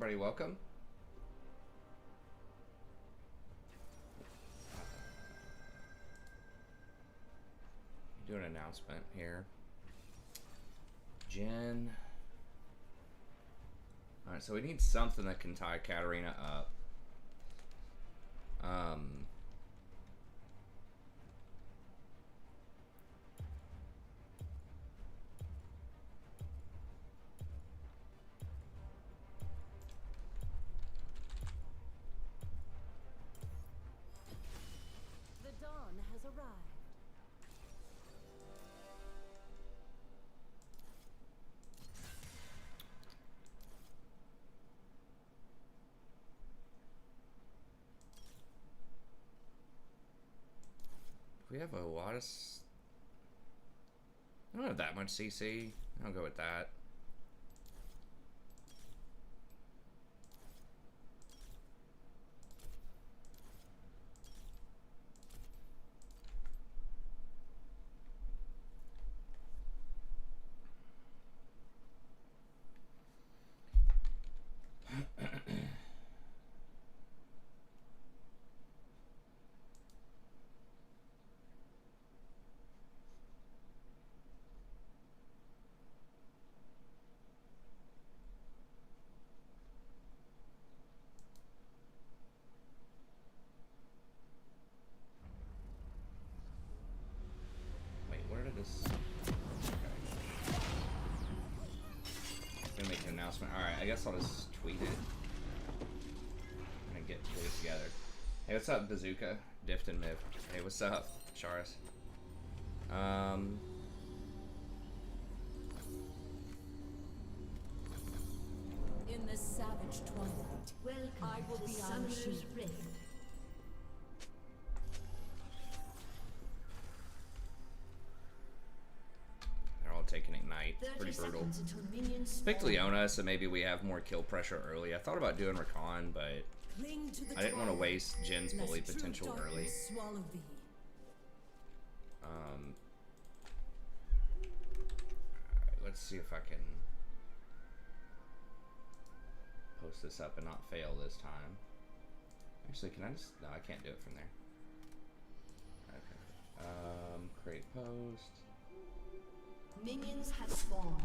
buddy. Welcome. Do an announcement here. Jen. Alright, so we need something that can tie Katarina up. The dawn has arrived. We have a lot of... I don't have that much CC. I'll go with that. Alright, I guess I'll just tweet it. And get it together. Hey, what's up, Bazooka? Dift and Miff. Hey, what's up, Charis? In the savage twilight, I will be on the shield. Taking Ignite. Pretty brutal. Picked Leona, so maybe we have more kill pressure early. I thought about doing Rakan, but I didn't want to waste Jin's bully potential early. Let's see if I can post this up and not fail this time. Actually, can I just... No, I can't do it from there. Okay. Create post. Minions have spawned.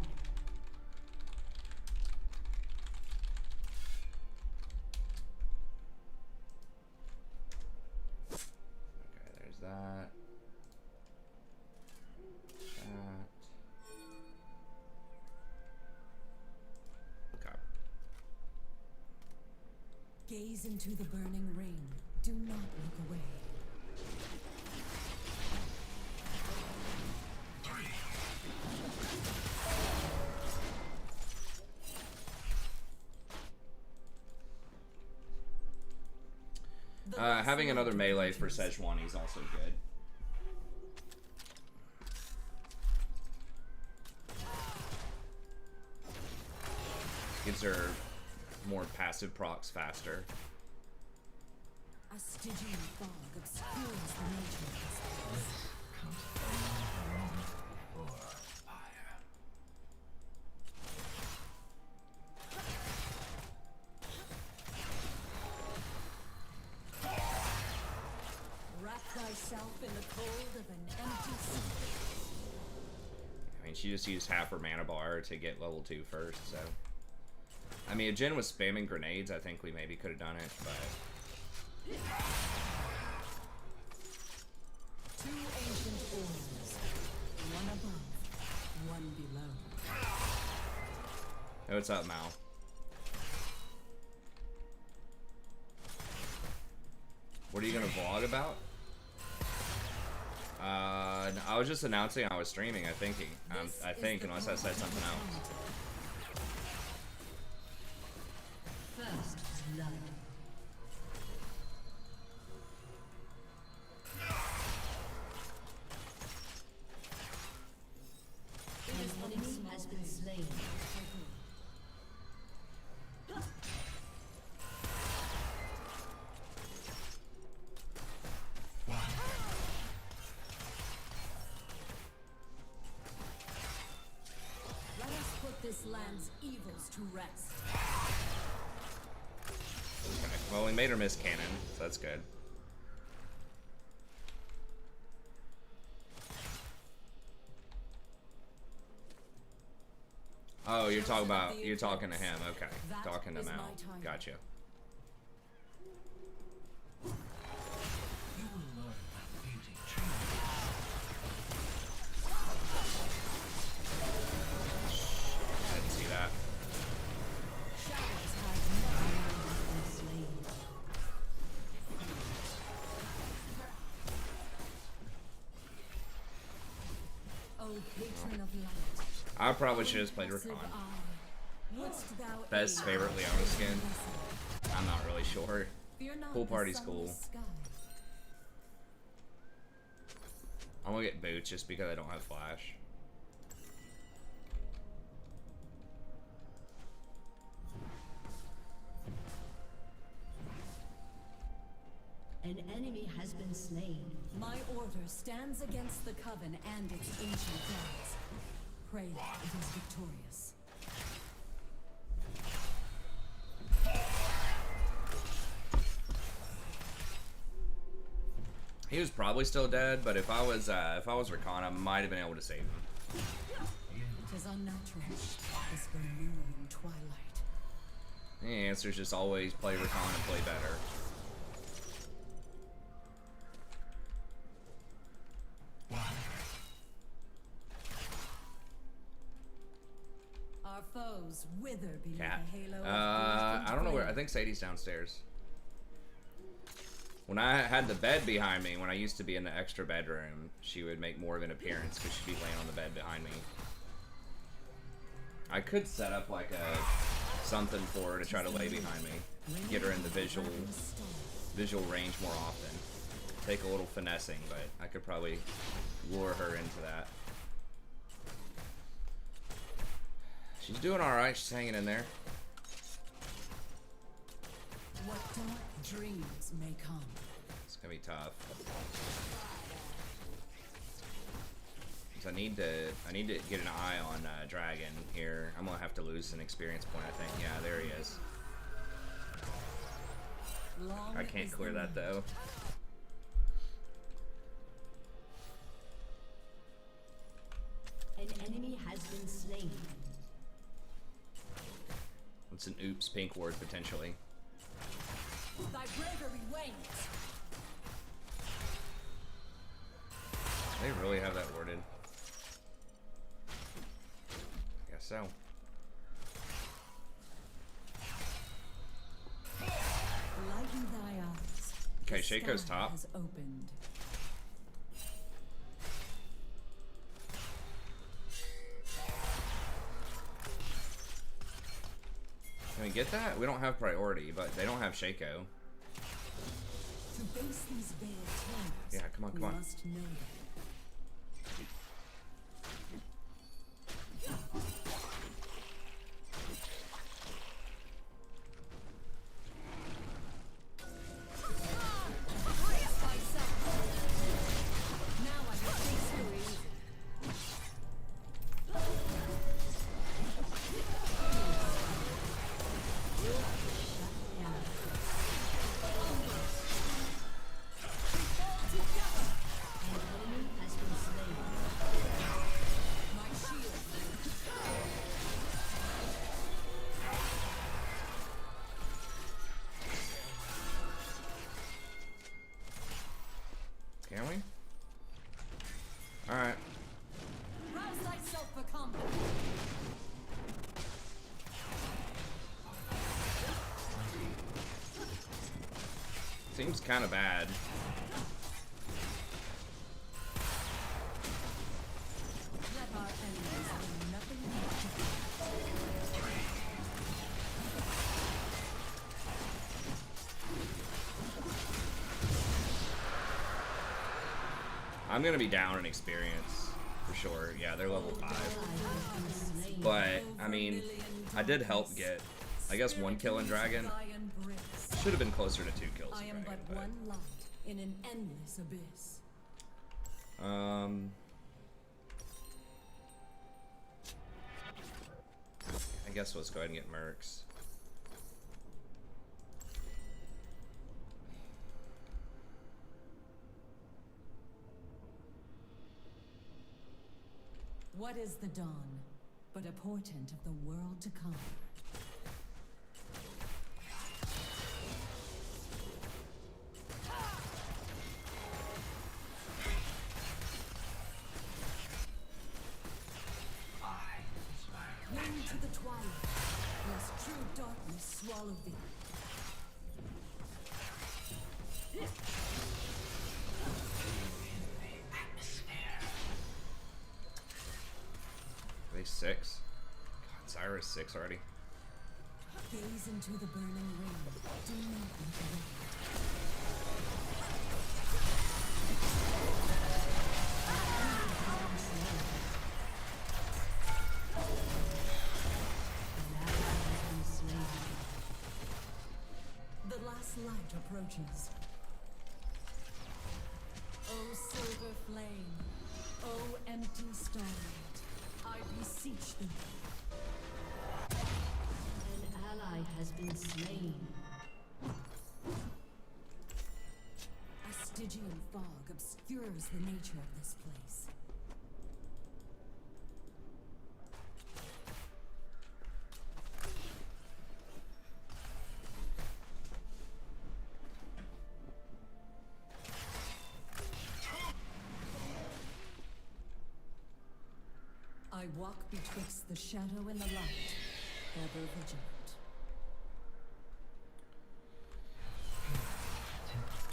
Okay, there's that. Okay. Gaze into the burning ring. Do not look away. Having another melee for Sejuani is also good. Gives her more passive procs faster. A Stygian fog obscures the nature of this place. Thyself in the cold of an empty sea. I mean, she just used half her mana bar to get level 2 first, so... I mean, if Jen was spamming grenades, I think we maybe could have done it, but... Two ancient orbs. One above, one below. Hey, what's up, Mal? What are you gonna vlog about? I was just announcing I was streaming. I think, unless I said something else. First blood. An enemy has been slain. This land's evils to rest. Okay. Well, we made her miss cannon, so that's good. Oh, you're talking to him. Okay. Talking to Mal. Gotcha. I didn't see that. I probably should have played Rakan. Best favorite Leona skin? I'm not really sure. Pool party's cool. I'm gonna get boots just because I don't have flash. An enemy has been slain. My order stands against the coven and its ancient gods. Pray it is victorious. He was probably still dead, but if I was Rakan, I might have been able to save him. It is unnatural. This vermilion twilight. The answer is just always play Rakan and play better. Our foes wither beneath Cat. the halo of I don't know where. I think Sadie's downstairs. When I had the bed behind me, when I used to be in the extra bedroom, she would make more of an appearance because she'd be laying on the bed behind me. I could set up like something for her to try to lay behind me, get her in the visual range more often. Take a little finessing, but I could probably lure her into that. She's doing all right. She's hanging in there. What dark dreams may come. It's gonna be tough. 'Cause I need to get an eye on Dragon here. I'm gonna have to lose an experience point, I think. Yeah, there he is. I can't clear that though. An enemy has been slain. It's an oops pink ward potentially. Thy bravery wanes. They really have that worded. Guess so. Lighten thy eyes. Okay, The Shaco's sky top. has opened. Can we get that? We don't have priority, but they don't have Shaco. To base these veiled tales, Yeah, come on, come we on. must know them. Can we? Alright. Rouse thyself for combat. Seems kind of bad. Let our enemies have nothing more to fear. I'm gonna be down in experience for sure. Yeah, they're level 5. But I mean, I did help get, I guess, 1 kill in Dragon. Should have been closer to 2 kills I in am Dragon, but one light in an endless abyss. I guess let's go ahead and get Mercs. What is the dawn, but a portent of the world to come? Cling to the twilight, lest true darkness swallow thee. Are they 6? God, Zyra's 6 already. Gaze into the burning ring. Do not neglect. The last light approaches. O silver flame, O empty starlight, I beseech thee. An ally has been slain. A Stygian fog obscures the nature of this place. I walk betwixt the shadow and the light, ever vigilant.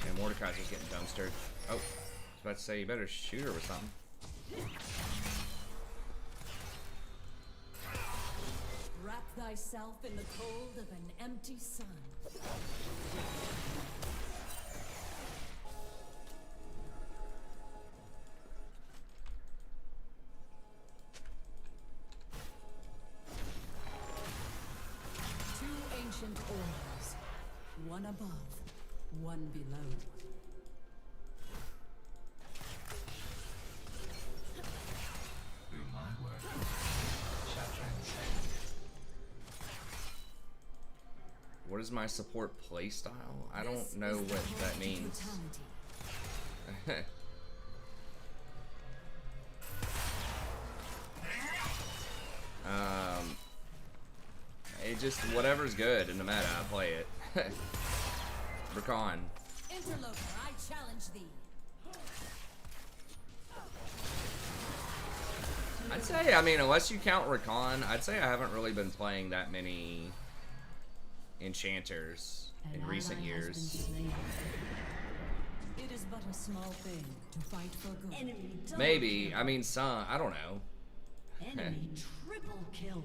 Yeah, Mordecai's just getting dumpstered. Oh, I was about to say you better shoot her with something. Wrap thyself in the cold of an empty sun. Ancient orbs, one above, one below. Through my work, shattering. What is my support playstyle? I don't know what that means. It just, whatever's good in the meta, I play it. Rakan. Interloper, I challenge thee. I'd say, I mean, unless you count Rakan, I'd say I haven't really been playing that many enchanters in recent years. It is but a small thing to fight for good. Enemy double Maybe, kill. I mean, some, I don't know. Enemy triple kill.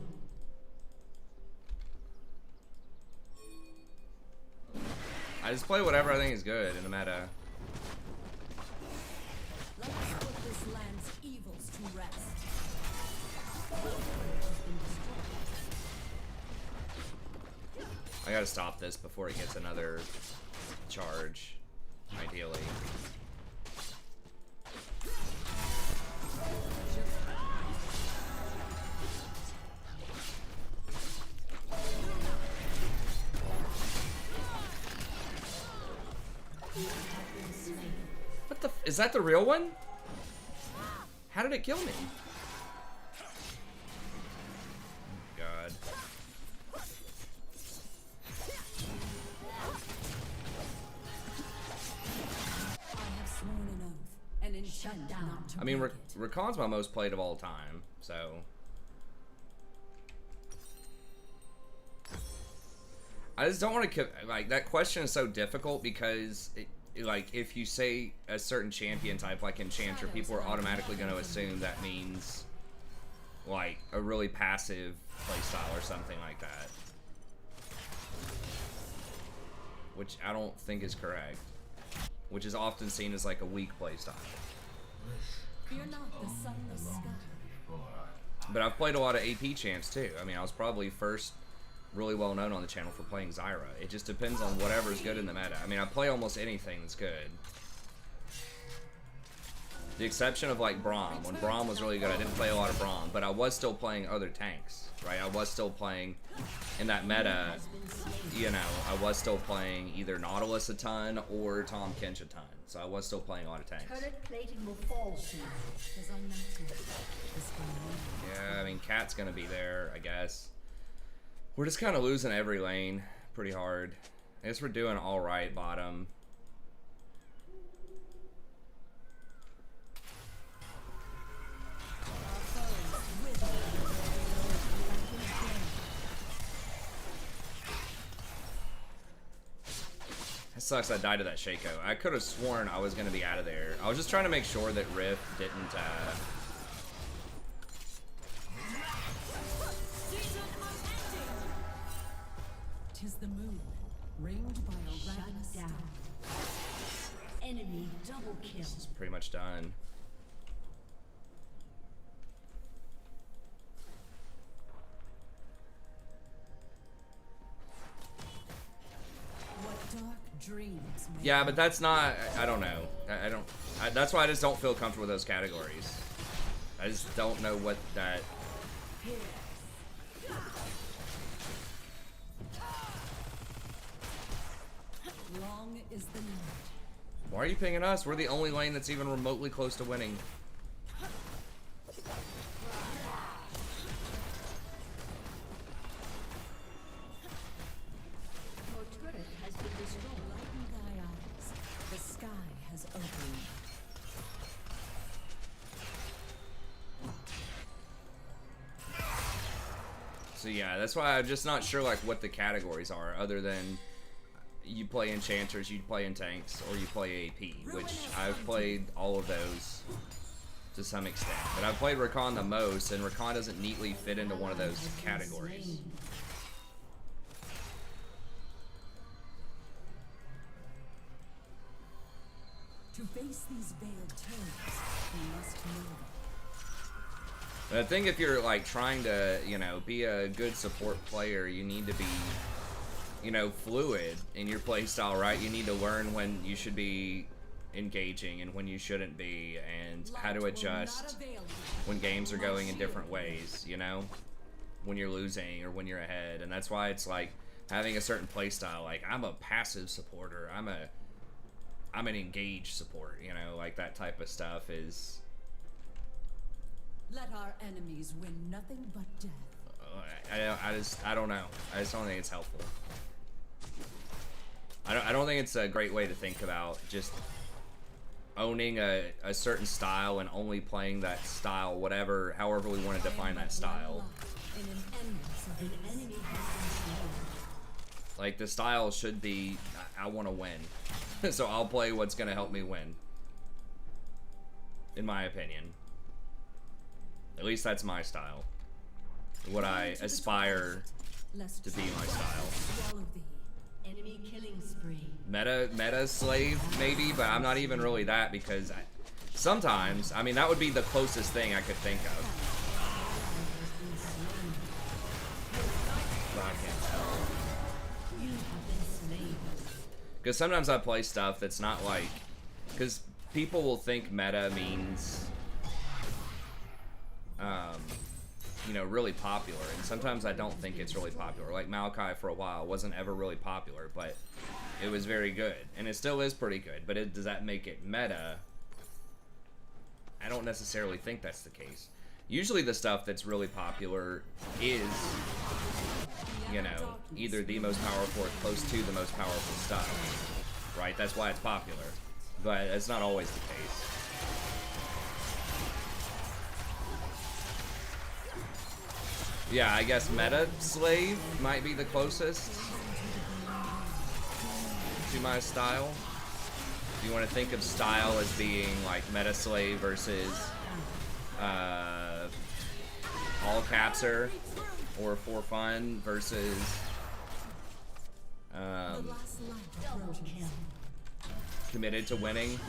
I just play whatever I think is good in the meta. Let us put this land's evils to rest. I gotta stop this before it gets another charge, ideally. What the is that the real one? How did it kill me? Oh, God. I have sworn an oath, and intend not to I mean, break it. Rakan's my most played of all time, so. I just don't want to, like, that question is so difficult because, like, if you say a certain champion type, like Enchanter, people are automatically going to assume that means, like, a really passive playstyle or something like that. Which I don't think is correct. Which is often seen as, like, a weak playstyle. Fear not the sunless sky. But I've played a lot of AP champs, too. I mean, I was probably first really well known on the channel for playing Zyra. It just depends on whatever's good in the meta. I mean, I play almost anything that's good. The exception of like Braum. When Braum was really good, I didn't play a lot of Braum, but I was still playing other tanks, right? I was still playing in that meta, you know, I was still playing either Nautilus a ton or Tom Kench a ton. So I was still playing a lot of tanks. Turret plating will fall soon. Tis unnatural. This Cat's gonna be there, I guess. We're just kind of losing every lane pretty hard. I guess we're doing all right bottom. It sucks I died to that Shaco. I could have sworn I was going to be out of there. I was just trying to make sure that Rift didn't, Tis the moon, ringed by a ravenous down. Enemy double kill. This is pretty much done. What dark dreams may Yeah, but that's not, I don't know. That's why I just don't feel comfortable with those categories. I just don't know what that... long is the night. Why are you pinging us? We're the only lane that's even remotely close to winning. Your turret has been destroyed. Lighten thy eyes. The sky has opened. So yeah, that's why I'm just not sure like what the categories are, other than you play enchanters, you play in tanks, or you play AP, which I've played all of those to some extent. But I've played Rakan the most, and Rakan doesn't neatly fit into one of those categories. To face these veiled terrors, we must know them. But I think if you're like trying to, you know, be a good support player, you need to be, you know, fluid in your play style, right? You need to learn when you should be engaging and when you shouldn't be, and how to adjust when games are going in different ways, you know, when you're losing or when you're ahead. And that's why it's like having a certain play style. Like, I'm a passive supporter, I'm an engaged support, you know, like that type of stuff is... Let our enemies win nothing but death. I don't know. I just don't think it's helpful. I don't think it's a great way to think about just owning a certain style and only playing that style, whatever, however we want to define that style. In an endless An enemy has been slain. Like, the style should be, I want to win. So I'll play what's going to help me win. In my opinion. At least that's my style. What I aspire to be my style. swallow thee. Enemy killing spree. Meta slave, maybe, but I'm not even really that, because sometimes, I mean, that would be the closest thing I could think of. But I can't tell. You have been slain. Because sometimes I play stuff that's not like... Because people will think meta means... you know, really popular, and sometimes I don't think it's really popular. Like Maokai for a while wasn't ever really popular, but it was very good, and it still is pretty good. But does that make it meta? I don't necessarily think that's the case. Usually the stuff that's really popular is, you know, either the most powerful or close to the most powerful stuff, right? That's why it's popular, but it's not always the case. Yeah, I guess Meta Slave might be the closest to my style. If you want to think of style as being like Meta Slave versus All Capser, or For Fun versus Double kill. Committed to Winning.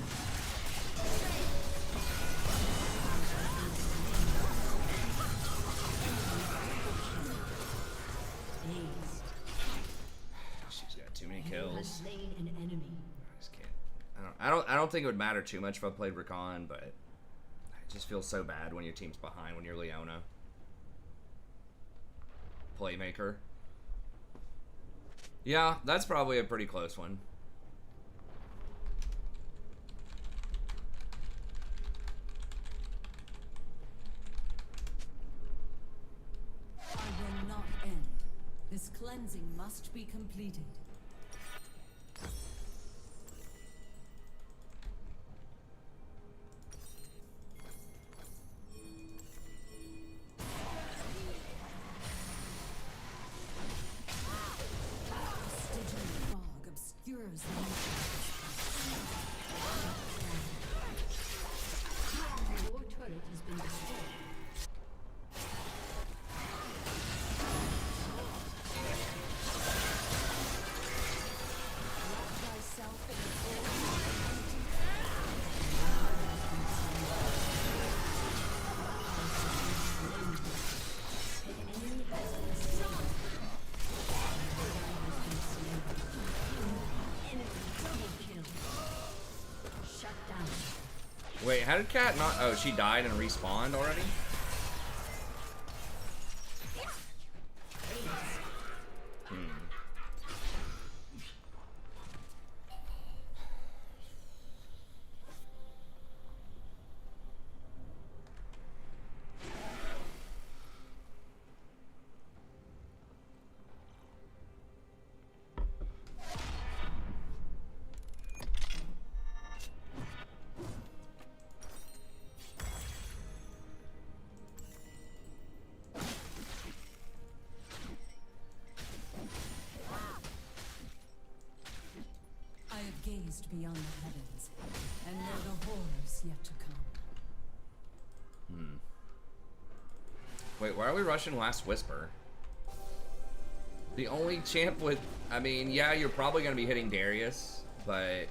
She's got too many Has kills. slain an enemy. I just can't. I don't think it would matter too much if I played Rakan, but it just feels so bad when your team's behind when you're Leona. Playmaker. Yeah, that's probably a pretty close one. Cleansing must be completed. Your turret has been destroyed. Wait, how did Cat not? Oh, she died and respawned already? I have gazed beyond the heavens, and know the horrors yet to come. Wait, why are we rushing Last Whisper? The only champ with... I mean, yeah, you're probably going to be hitting Darius, but...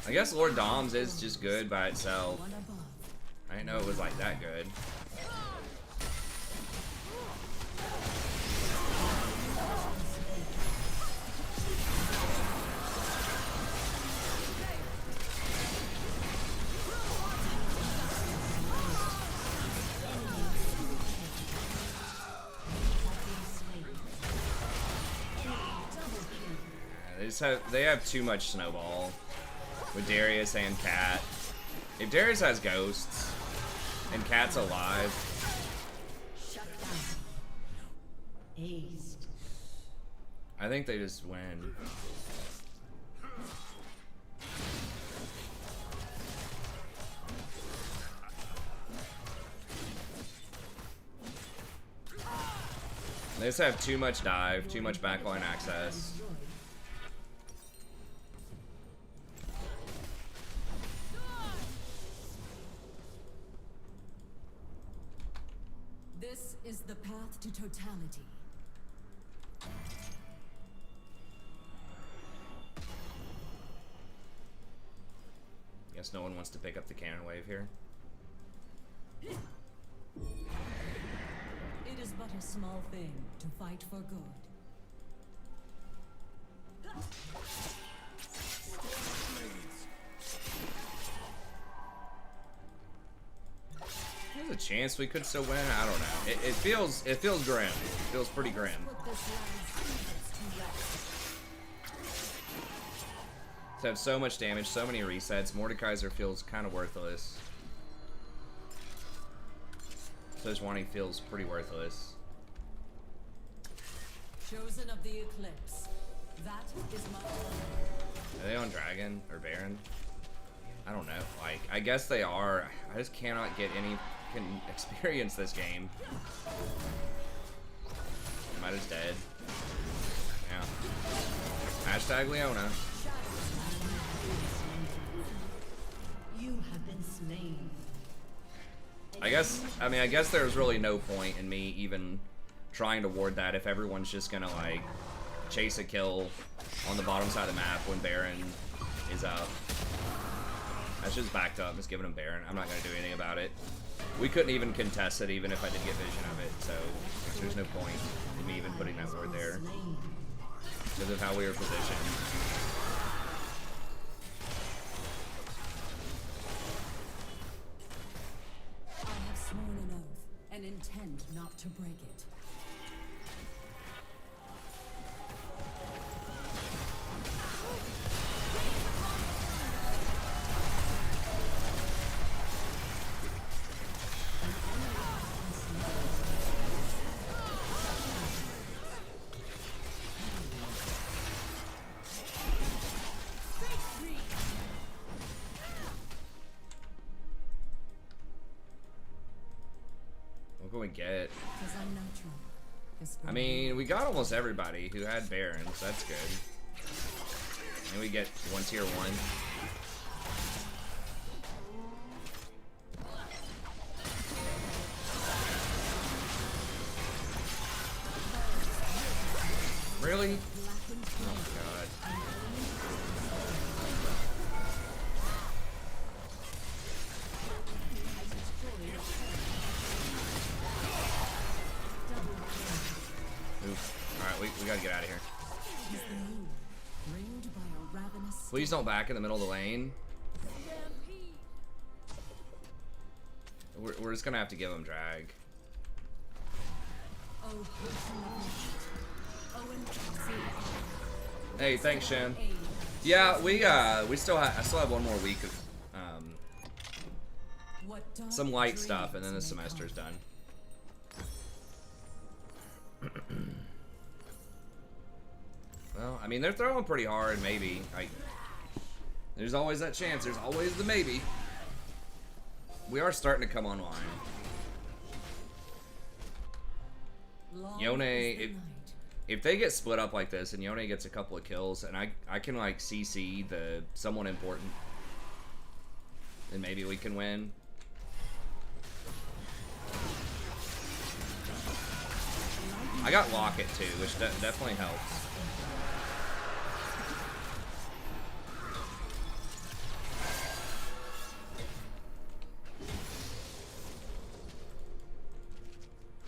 I guess Lord Dom's is just good by itself. One above. I didn't know it was like that good. They have too much snowball with Darius and Cat. If Darius has ghosts and Cat's alive, Shut down. Aced. I think they just win. They just have too much dive, too much backline access. This is the path to totality. Guess no one wants to pick up the cannon wave here. It is but a small thing to fight for good. There's a chance we could still win. I don't know. It feels grim. It feels pretty grim. To have so much damage, so many resets, Mordekaiser feels kind of worthless. Sejuani feels pretty worthless. Chosen of the Eclipse. That is my... Are they on Dragon or Baron? I don't know. Like, I guess they are. I just cannot get any... can experience this game. Might is dead. Yeah. Hashtag Leona. You have been slain. I guess there's really no point in me even trying to ward that if everyone's just gonna like chase a kill on the bottom side of the map when Baron is up. That's just backed up, just giving him Baron. I'm not gonna do anything about it. We couldn't even contest it even if I did get vision of it, so there's no point in me even putting that ward there because of how we were positioned. Sworn an oath and intend not to break it. What can we get? 'Tis unnatural. I mean, we got almost everybody who had Barons. That's good. And we get one tier 1. Really? Oh god. Oof. Alright, we gotta get out of here. Please don't back in the middle of the lane. We're just gonna have to give him drag. Hey, thanks, Shen. Yeah, we still have. I still have one more week of some light stuff, and then the semester's done. Well, I mean, they're throwing pretty hard. Maybe. There's always that chance. There's always the maybe. We are starting to come online. Yone, if they get split up like this and Yone gets a couple of kills and I can like CC the someone important, then maybe we can win. I got Locket too, which definitely helps.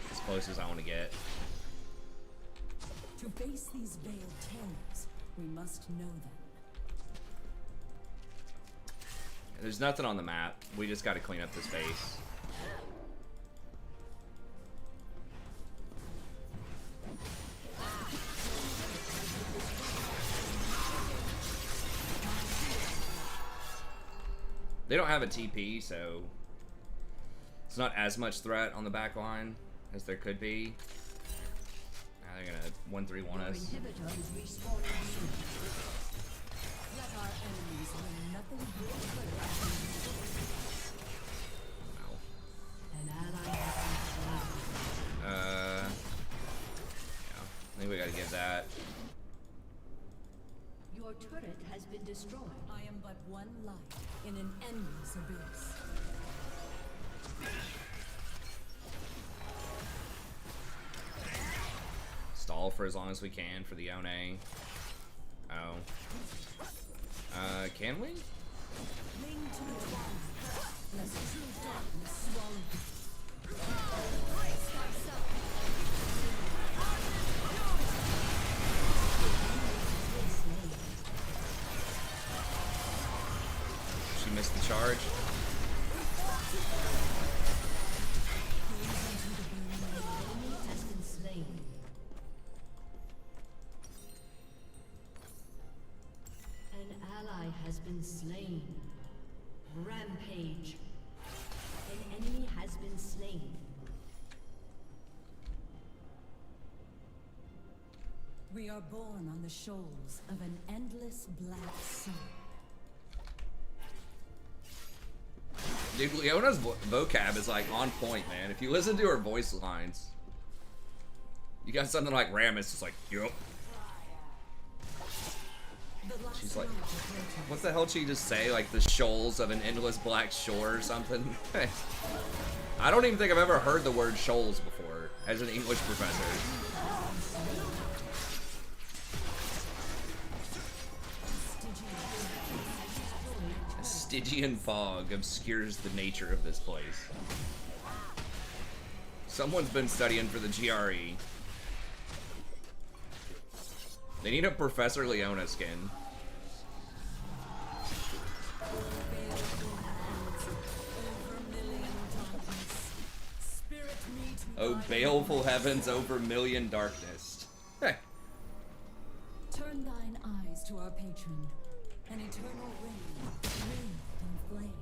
As close as I want to get. To face these veiled terrors, we must know them. There's nothing on the map. We just got to clean up this base. They don't have a TP, so it's not as much threat on the back line as there could be. Now they're gonna 1-3-1 us. Yeah, I think we gotta give that. Your turret has been destroyed. I am but one light in an endless abyss. Stall for as long as we can for the Yone. Oh. Can we? Cling to the twilight, lest true darkness swallow you. She missed the charge. Has been slain. An ally has been slain. Rampage. An enemy has been slain. We are born on the shoals of an endless black sun. Dude, Leona's vocab is like on point, man. If you listen to her voice lines, you got something like Ramus, it's like, yup. She's like, what the hell did she just say? Like the shoals of an endless black shore or something? I don't even think I've ever heard the word shoals before as an English professor. Stygian fog obscures the nature of this place. Someone's been studying for the GRE. They need a Professor Leona skin. Oh, baleful heavens over million darkness. Heh. Turn thine eyes to our patron, an eternal ring, wreathed in flame.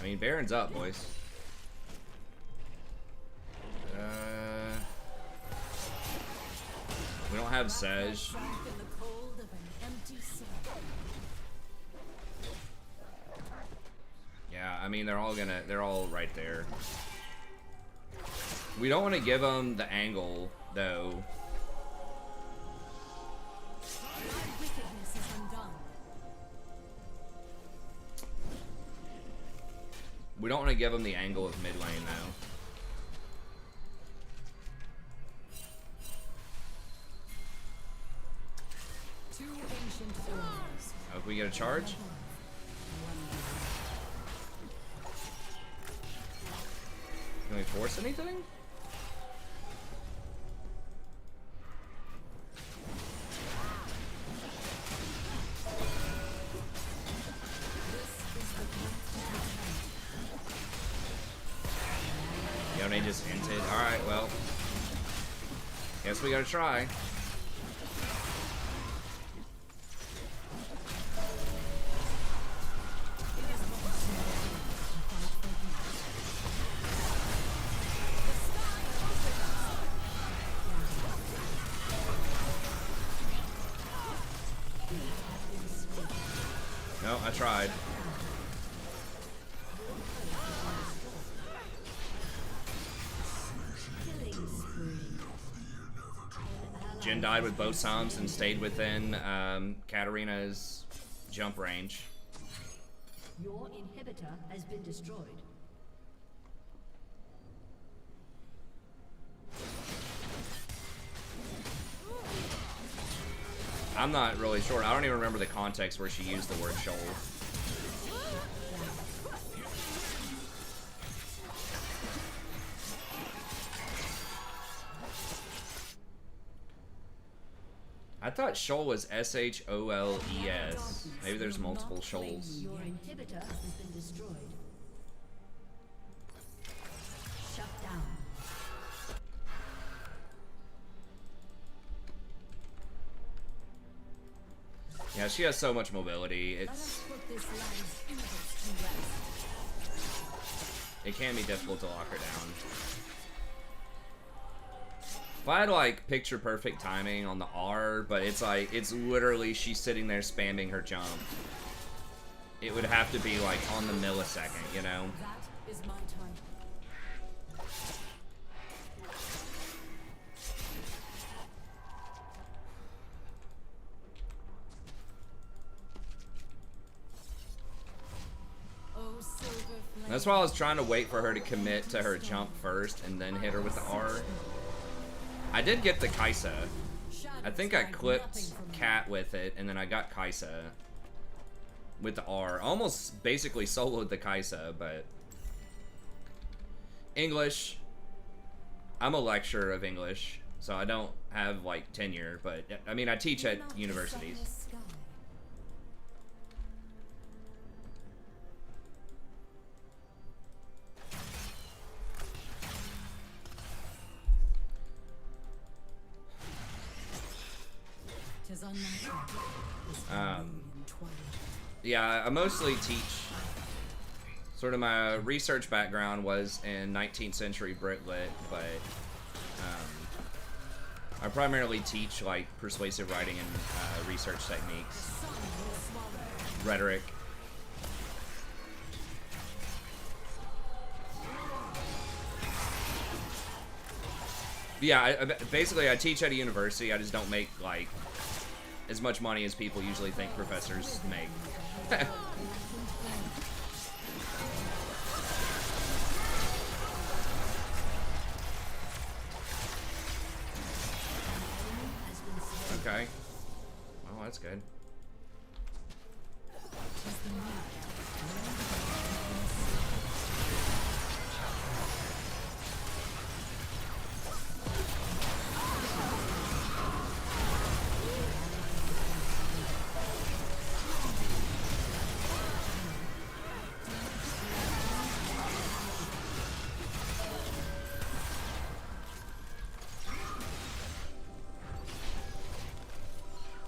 I mean, Baron's up, boys. We don't have Sej. I mean, they're all right there. We don't want to give them the angle, though. Wickedness is undone. We don't want to give them the angle of mid lane, though. Two ancient forms. Oh, if we get a charge? Can we force anything? Yone just hinted. Alright, well. Guess we gotta try. No, I tried. Jhin died with both Psalms and stayed within Katarina's jump range. Your inhibitor has been destroyed. I'm not really sure. I don't even remember the context where she used the word shoal. I thought shoal was S-H-O-L-E-S. Maybe there's multiple shoals. Your inhibitor has been destroyed. Shut down. Yeah, she has so much mobility. Let us put this land's evils to rest. It can be difficult to lock her down. If I had like picture perfect timing on the R, but it's like, it's literally she's sitting there spamming her jump. It would have to be like on the millisecond, you know? That is my time. Oh, silver flame. That's why I was trying to wait for her to commit to her jump first and then hit her with the R. I did get the Kaisa. I think I clipped Cat with it, and then I got Kaisa with the R. Almost basically soloed the Kaisa, but English. I'm a lecturer of English, so I don't have like tenure, but I mean I teach at universities. Yeah, I mostly teach. Sort of my research background was in 19th century Brit Lit, but I primarily teach like persuasive writing and research techniques, rhetoric. Yeah, basically I teach at a university. I just don't make like as much money as people usually think professors make. Okay. Well, that's good.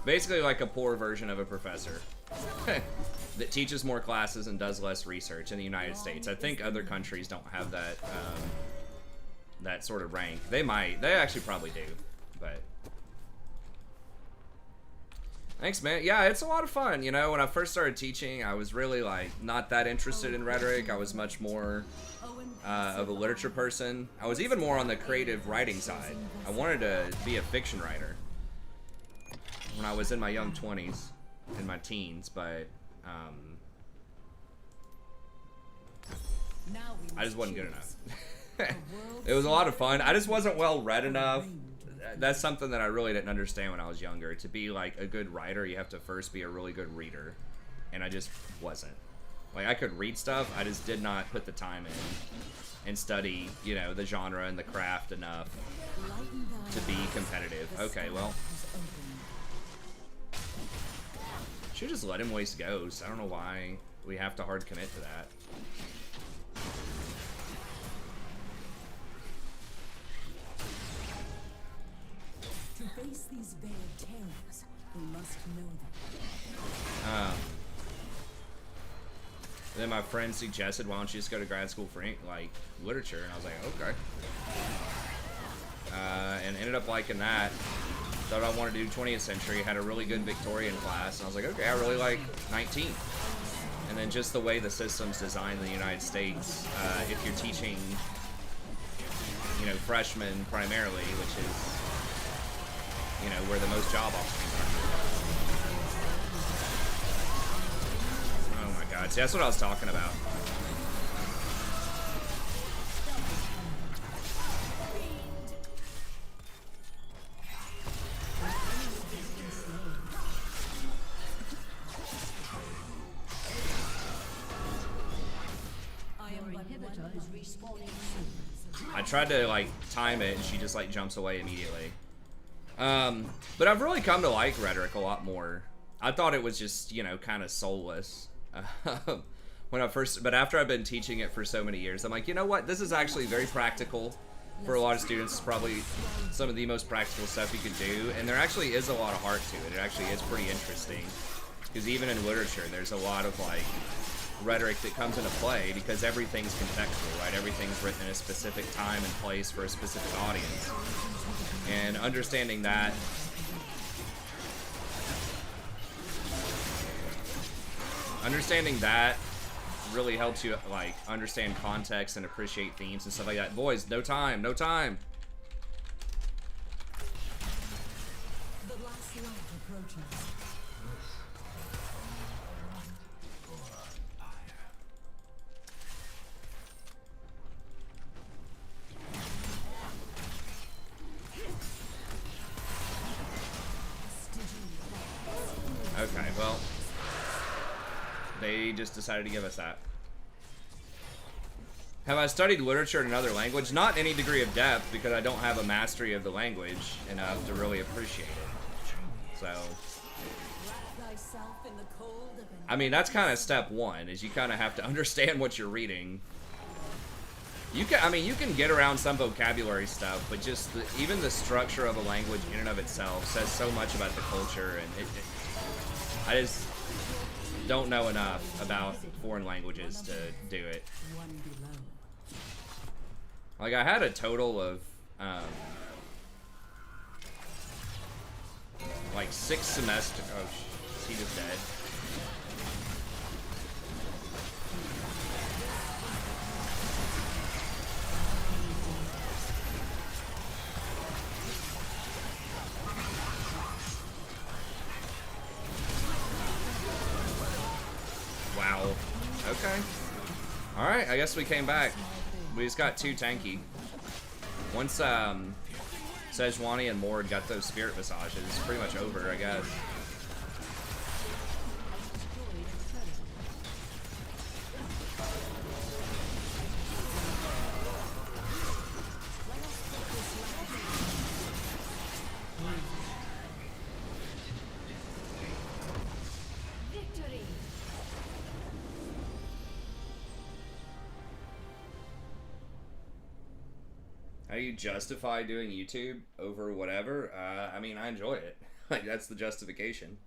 Basically like a poor version of a professor that teaches more classes and does less research in the United States. I think other countries don't have that that sort of rank. They might. They actually probably do. But Thanks, man. Yeah, it's a lot of fun. You know, when I first started teaching, I was really, like, not that interested in rhetoric. I was much more of a literature person. I was even more on the creative writing side. I wanted to be a fiction writer when I was in my young 20s, in my teens, but I just wasn't good enough. It was a lot of fun. I just wasn't well read enough. That's something that I really didn't understand when I was younger. To be like a good writer, you have to first be a really good reader, and I just wasn't. Like, I could read stuff, I just did not put the time in and study, you know, the genre and the craft enough to be competitive. Okay, well, should just let him waste ghosts. I don't know why we have to hard commit to that. To face these veiled terrors, we must know them. Then my friend suggested, why don't you just go to grad school for like literature, and I was like, okay. And ended up liking that. Thought I wanted to do 20th century. Had a really good Victorian class, and I was like, okay, I really like 19th. And then just the way the system's designed in the United States, if you're teaching, you know, freshmen primarily, which is, you know, where the most job openings are. Oh my God, see, that's what I was talking about. I tried to like time it, and she just like jumps away immediately. But I've really come to like rhetoric a lot more. I thought it was just, you know, kind of soulless when I first, but after I've been teaching it for so many years, I'm like, you know what? This is actually very practical for a lot of students. It's probably some of the most practical stuff you can do, and there actually is a lot of heart to it. It actually is pretty interesting, because even in literature, there's a lot of like rhetoric that comes into play, because everything's contextual, right? Everything's written in a specific time and place for a specific audience, and understanding that really helps you like understand context and appreciate themes and stuff like that. Boys, no time, no time. The last light approaches. Okay, well, they just decided to give us that. Have I studied literature in another language? Not in any degree of depth, because I don't have a mastery of the language enough to really appreciate it. So, I mean, that's kind of step one, is you kind of have to understand what you're reading. You can, I mean, you can get around some vocabulary stuff, but just even the structure of a language in and of itself says so much about the culture, and I just don't know enough about foreign languages to do it. Like, I had a total of like 6 semesters. Oh, is he just dead? Wow. Okay. Alright, I guess we came back. We just got too tanky. Once Sejuani and Mord got those spirit massages, it's pretty much over, I guess. How do you justify doing YouTube over whatever? I mean, I enjoy it. Like, that's the justification.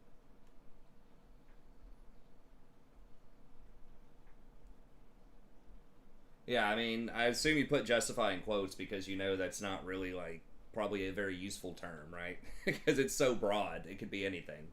Yeah, I mean, I assume you put justify in quotes because you know that's not really, like, probably a very useful term, right? Because it's so broad. It could be anything.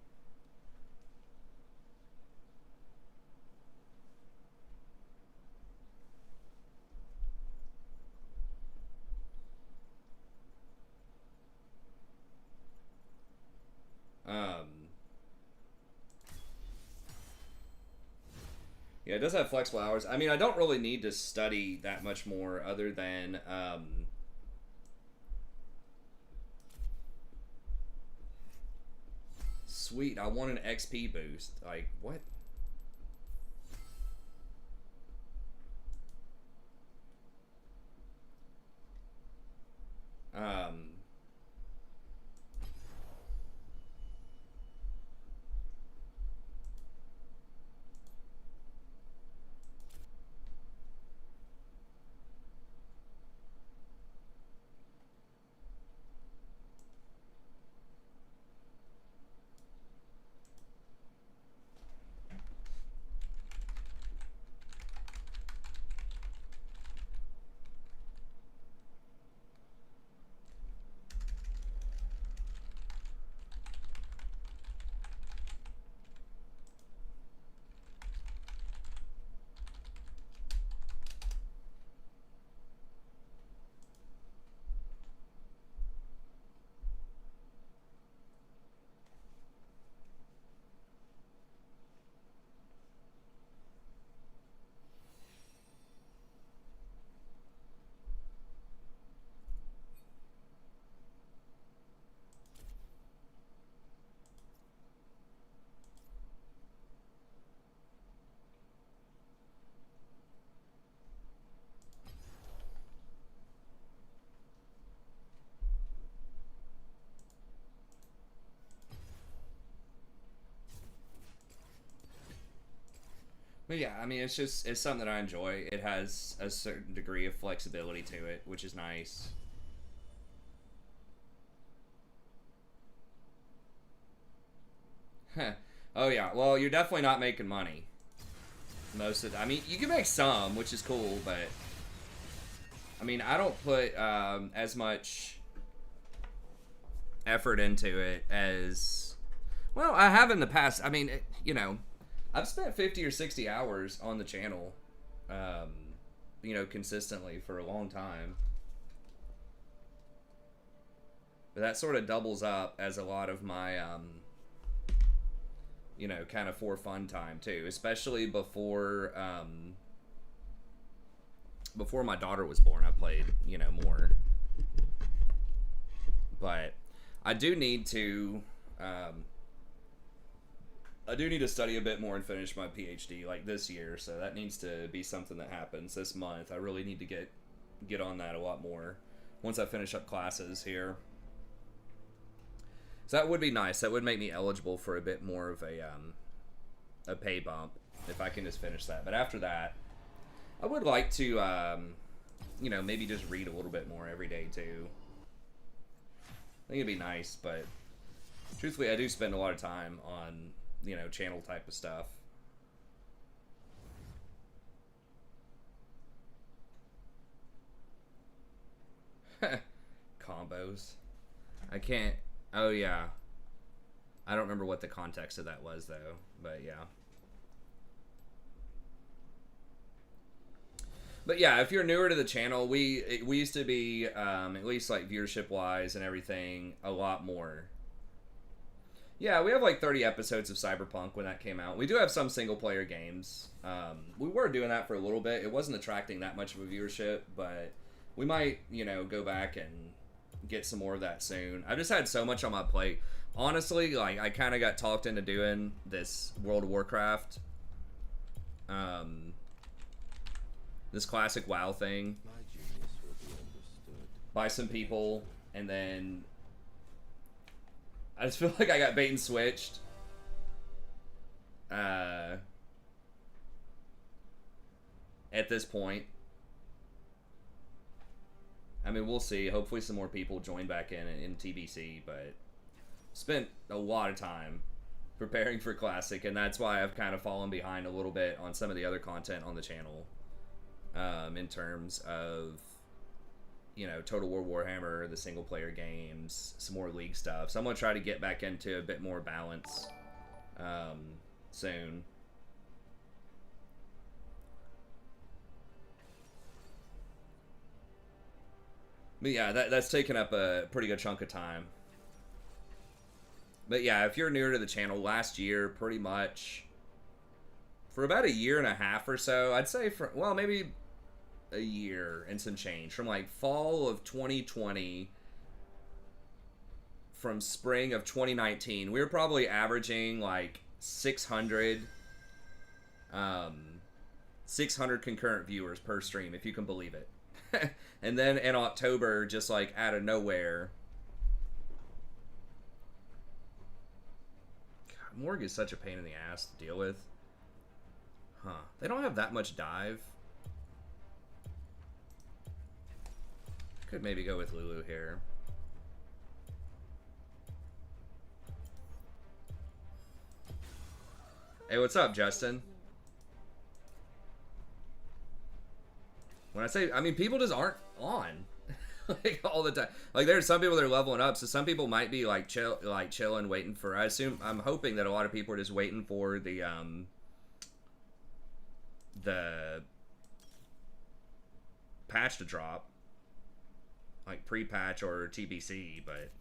Yeah, it does have flexible hours. I mean, I don't really need to study that much more other than sweet, I want an XP boost. Like, what? But yeah, I mean, it's something that I enjoy. It has a certain degree of flexibility to it, which is nice. Oh yeah, well, you're definitely not making money. I mean, you can make some, which is cool, but I mean, I don't put as much effort into it as, well, I have in the past. I mean, you know, I've spent 50 or 60 hours on the channel, you know, consistently for a long time. But that sort of doubles up as a lot of my, you know, kind of for fun time too, especially before my daughter was born. I played, you know, more. But I do need to study a bit more and finish my PhD like this year, so that needs to be something that happens this month. I really need to get on that a lot more once I finish up classes here. So that would be nice. That would make me eligible for a bit more of a pay bump if I can just finish that. But after that, I would like to, you know, maybe just read a little bit more every day too. I think it'd be nice, but truthfully, I do spend a lot of time on, you know, channel type of stuff. Combos. I can't. Oh yeah. I don't remember what the context of that was though, but yeah. But yeah, if you're newer to the channel, we used to be, at least like viewership wise and everything, a lot more. Yeah, we have like 30 episodes of Cyberpunk when that came out. We do have some single player games. We were doing that for a little bit. It wasn't attracting that much of a viewership, but we might, you know, go back and get some more of that soon. I've just had so much on my plate. Honestly, like, I kind of got talked into doing this World of Warcraft, this classic WoW thing by some people, and then I just feel like I got bait and switched. At this point. I mean, we'll see. Hopefully some more people join back in TBC, but spent a lot of time preparing for Classic, and that's why I've kind of fallen behind a little bit on some of the other content on the channel, in terms of, you know, Total War Warhammer, the single player games, some more League stuff. So I'm going to try to get back into a bit more balance soon. But yeah, that's taken up a pretty good chunk of time. But yeah, if you're newer to the channel, last year, pretty much for about a year and a half or so. I'd say for, well, maybe a year and some change. From like fall of 2020, from spring of 2019, we were probably averaging like 600 concurrent viewers per stream, if you can believe it. And then in October, just like out of nowhere, God, Morg is such a pain in the ass to deal with. Huh. They don't have that much dive. Could maybe go with Lulu here. Hey, what's up, Justin? When I say, I mean, people just aren't on like all the time. Like, there's some people that are leveling up, so some people might be like chilling, waiting for. I'm hoping that a lot of people are just waiting for the patch to drop, like pre-patch or TBC, but.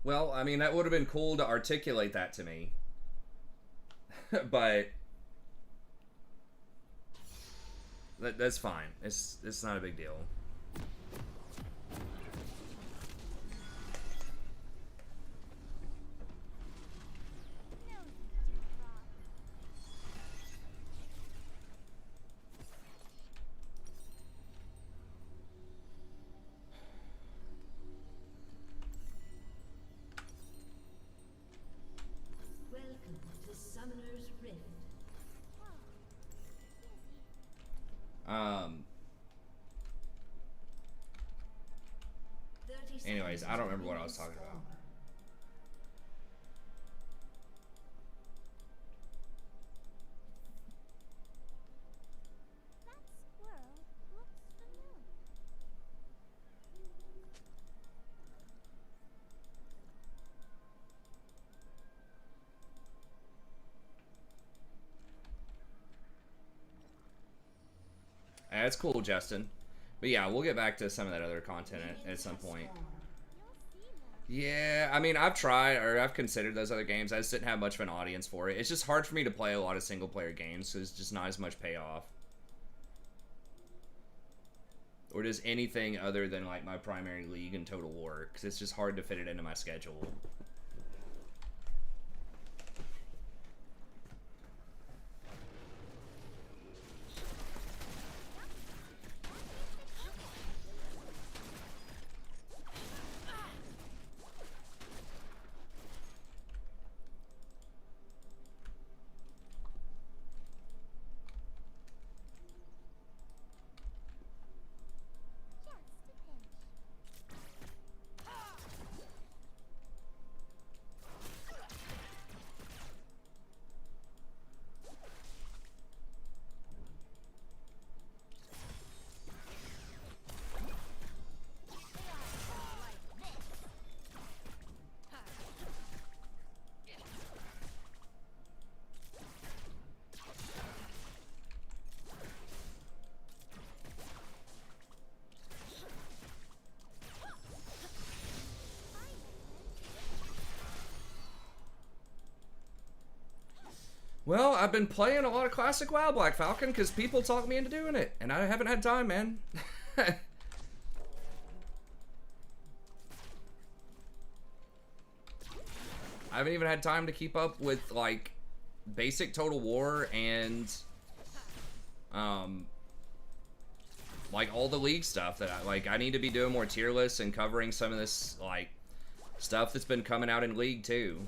Well, I mean, that would have been cool to articulate that to me. But that's fine. It's not a big deal. Anyways, I don't remember what I was talking about. That's cool, Justin. But yeah, we'll get back to some of that other content at some point. Yeah, I mean, I've tried, or I've considered those other games. I just didn't have much of an audience for it. It's just hard for me to play a lot of single-player games, so there's just not as much payoff. Or just anything other than, like, my primary league and Total War, because it's just hard to fit it into my schedule. Well, I've been playing a lot of classic WoW Black Falcon because people talk me into doing it, and I haven't had time, man. I haven't even had time to keep up with, like, basic Total War and, like, all the League stuff that I need to be doing more tier lists and covering some of this, like, stuff that's been coming out in League, too.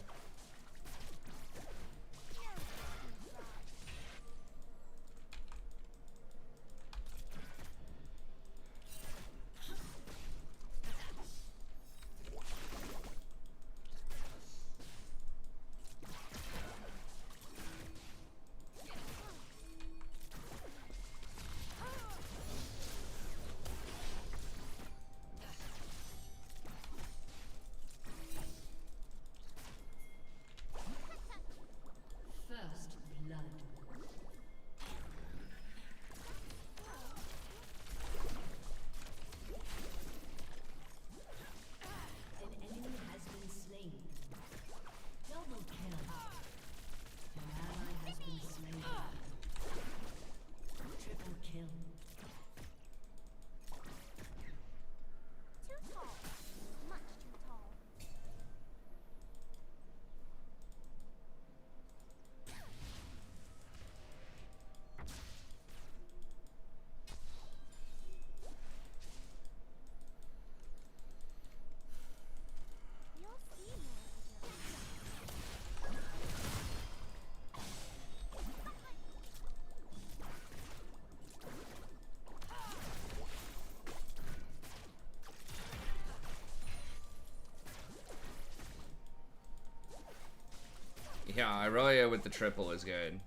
Yeah, Irelia with the triple is good.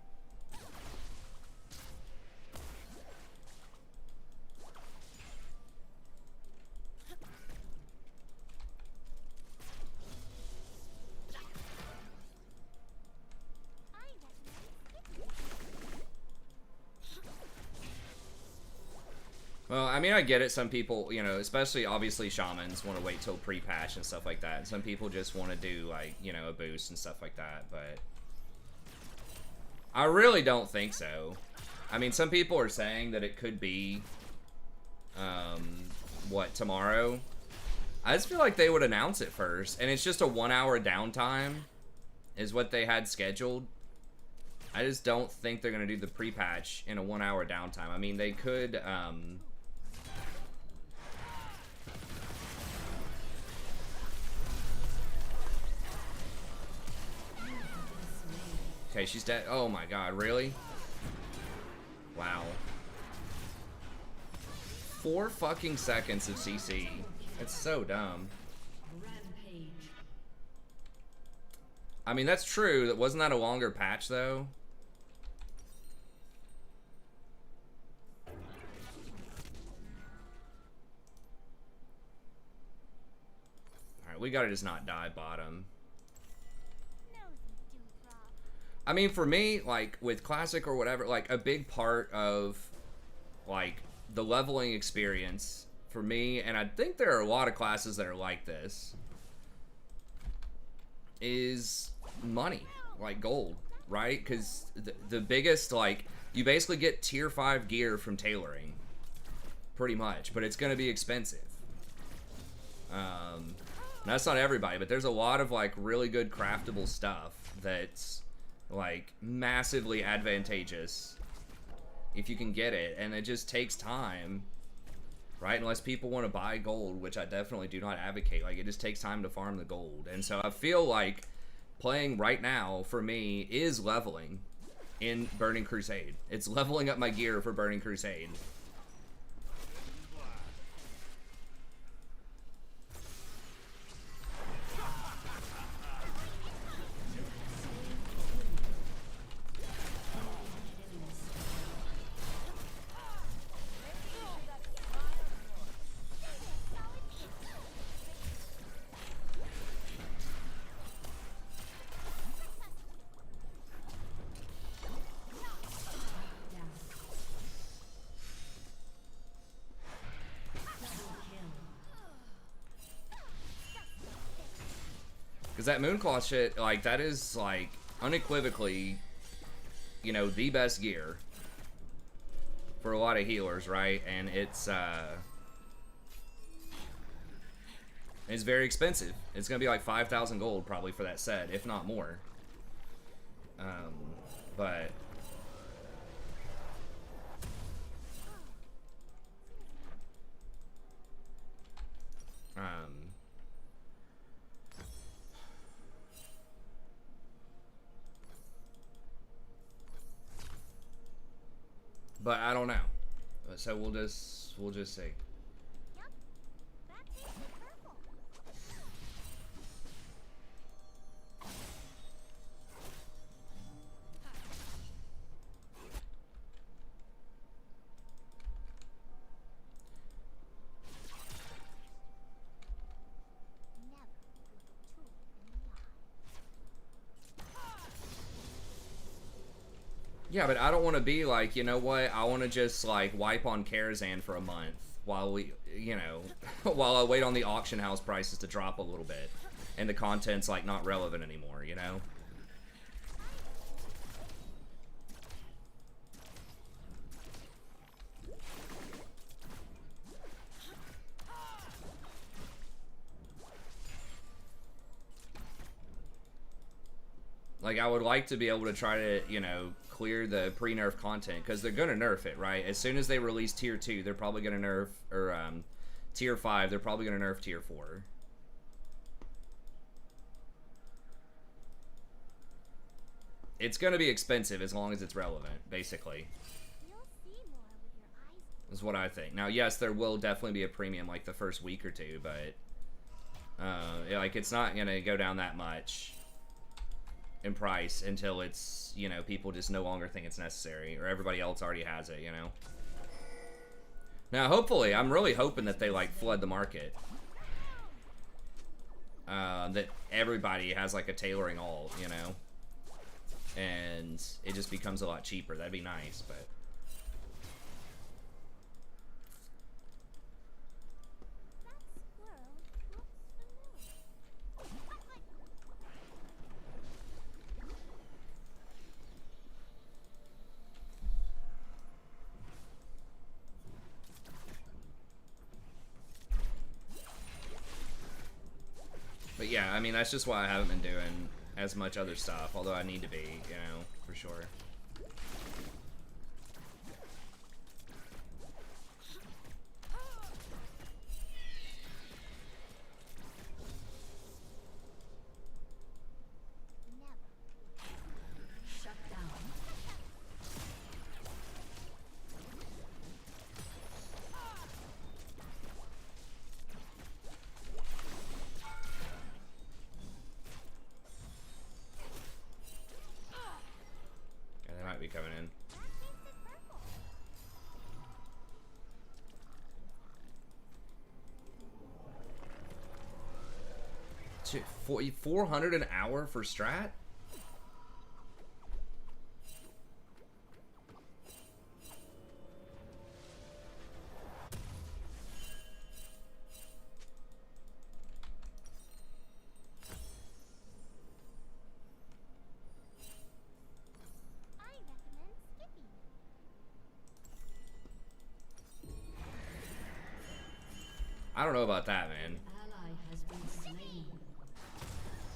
Well, I mean, I get it. Some people, you know, especially obviously shamans want to wait till pre-patch and stuff like that. Some people just want to do, like, you know, a boost and stuff like that, but I really don't think so. I mean, some people are saying that it could be, what, tomorrow? I just feel like they would announce it first, and it's just a 1 hour downtime is what they had scheduled. I just don't think they're going to do the pre-patch in a 1 hour downtime. I mean, they could, okay, she's dead. Oh my god, really? Wow. 4 fucking seconds of CC. It's so dumb. Rampage. I mean, that's true. That wasn't that a longer patch, though? Alright, we gotta just not die bottom. I mean, for me, like, with Classic or whatever, like, a big part of, like, the leveling experience for me, and I think there are a lot of classes that are like this, is money, like gold, right? Because the biggest, like, you basically get tier 5 gear from tailoring, pretty much, but it's going to be expensive. That's not everybody, but there's a lot of, like, really good craftable stuff that's, like, massively advantageous if you can get it, and it just takes time, right? Unless people want to buy gold, which I definitely do not advocate. Like, it just takes time to farm the gold, and so I feel like playing right now for me is leveling in Burning Crusade. It's leveling up my gear for Burning Crusade. Because that Moonclaw shit, like, that is, like, unequivocally, you know, the best gear for a lot of healers, right? And it's very expensive. It's gonna be like 5,000 gold probably for that set, if not more. But I don't know. So we'll just see. Yeah, but I don't want to be like, you know what, I want to just, like, wipe on Karazhan for a month while we, you know, while I wait on the auction house prices to drop a little bit and the content's, like, not relevant anymore, you know? Like, I would like to be able to try to, you know, clear the pre-nerf content, because they're going to nerf it, right? As soon as they release Tier 2, they're probably going to nerf, or Tier 5, they're probably going to nerf Tier 4. It's going to be expensive as long as it's relevant, basically. Is what I think. Now, yes, there will definitely be a premium, like, the first week or two, but, like, it's not going to go down that much. in price until it's, you know, people just no longer think it's necessary, or everybody else already has it, you know. Now, hopefully, I'm really hoping that they, like, flood the market. That everybody has, like, a tailoring alt, you know. And it just becomes a lot cheaper. That'd be nice, but... But yeah, I mean, that's just why I haven't been doing as much other stuff, although I need to be, you know, for sure. Shut down. Yeah, they might be coming in. Shit, 400 an hour for strat? I don't know about that, man. Ally has been slain.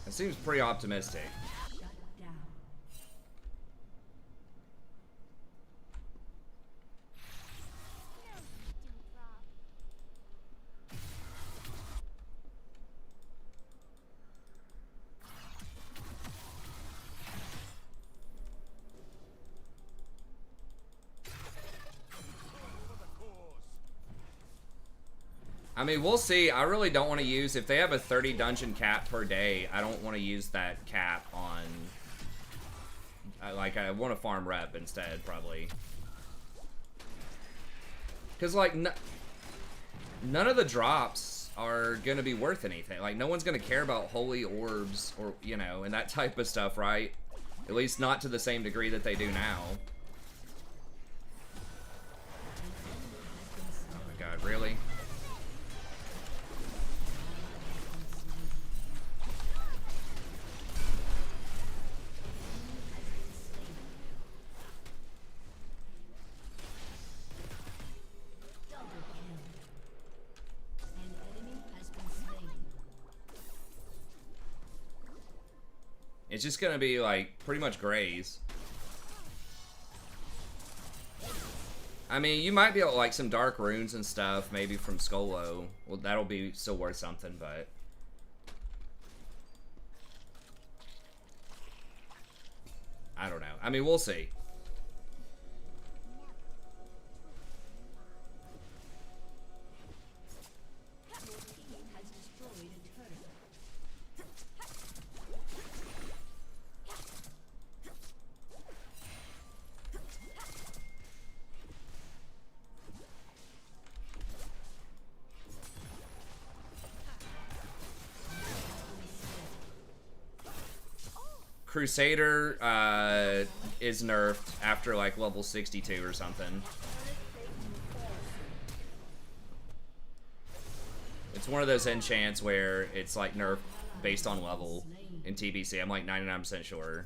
It seems pretty optimistic. Shut down. I mean, we'll see. I really don't want to use, if they have a 30 dungeon cap per day, I don't want to use that cap on, like, I want to farm rep instead, probably. Because, like, none of the drops are going to be worth anything. Like, no one's going to care about holy orbs or, you know, and that type of stuff, right? At least not to the same degree that they do now. Oh my god, really? It's just gonna be like pretty much grays. I mean, you might be able to, like, some dark runes and stuff, maybe from Skolo. Well, that'll be still worth something, but I don't know. I mean, we'll see. Crusader is nerfed after like level 62 or something. It's one of those enchants where it's like nerfed based on level in TBC. I'm like 99% sure.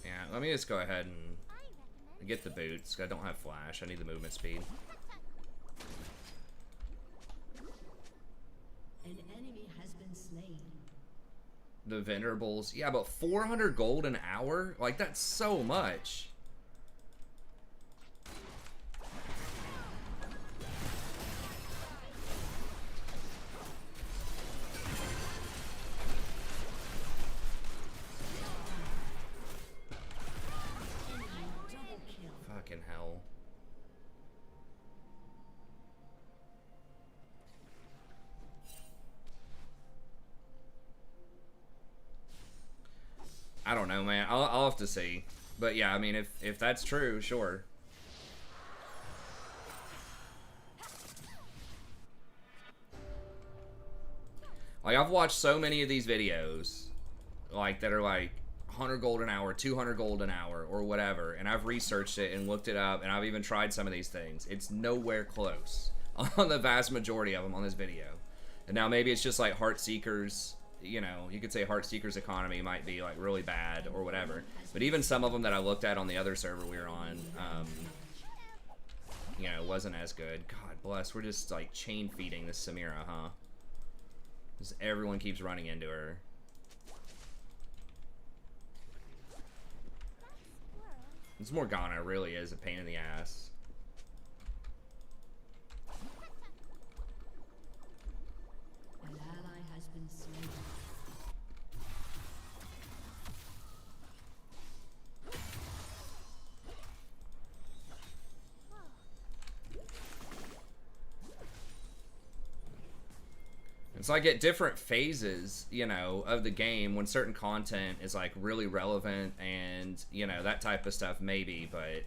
Yeah, let me just go ahead and get the boots. I don't have flash. I need the movement speed. An enemy has been slain. The venerables, yeah, but 400 gold an hour? Like, that's so much. Fucking hell. to see. But yeah, I mean, if that's true, sure. Like, I've watched so many of these videos, like, that are like 100 gold an hour, 200 gold an hour, or whatever, and I've researched it and looked it up, and I've even tried some of these things. It's nowhere close on the vast majority of them on this video. And now maybe it's just like Heartseeker's, you know, you could say Heartseeker's economy might be like really bad or whatever. But even some of them that I looked at on the other server we were on, you know, wasn't as good. God bless, we're just like chain feeding this Samira, huh? Because everyone keeps running into her. This Morgana really is a pain in the ass. An ally has been slain. It's like at different phases, you know, of the game, when certain content is like really relevant and, you know, that type of stuff maybe, but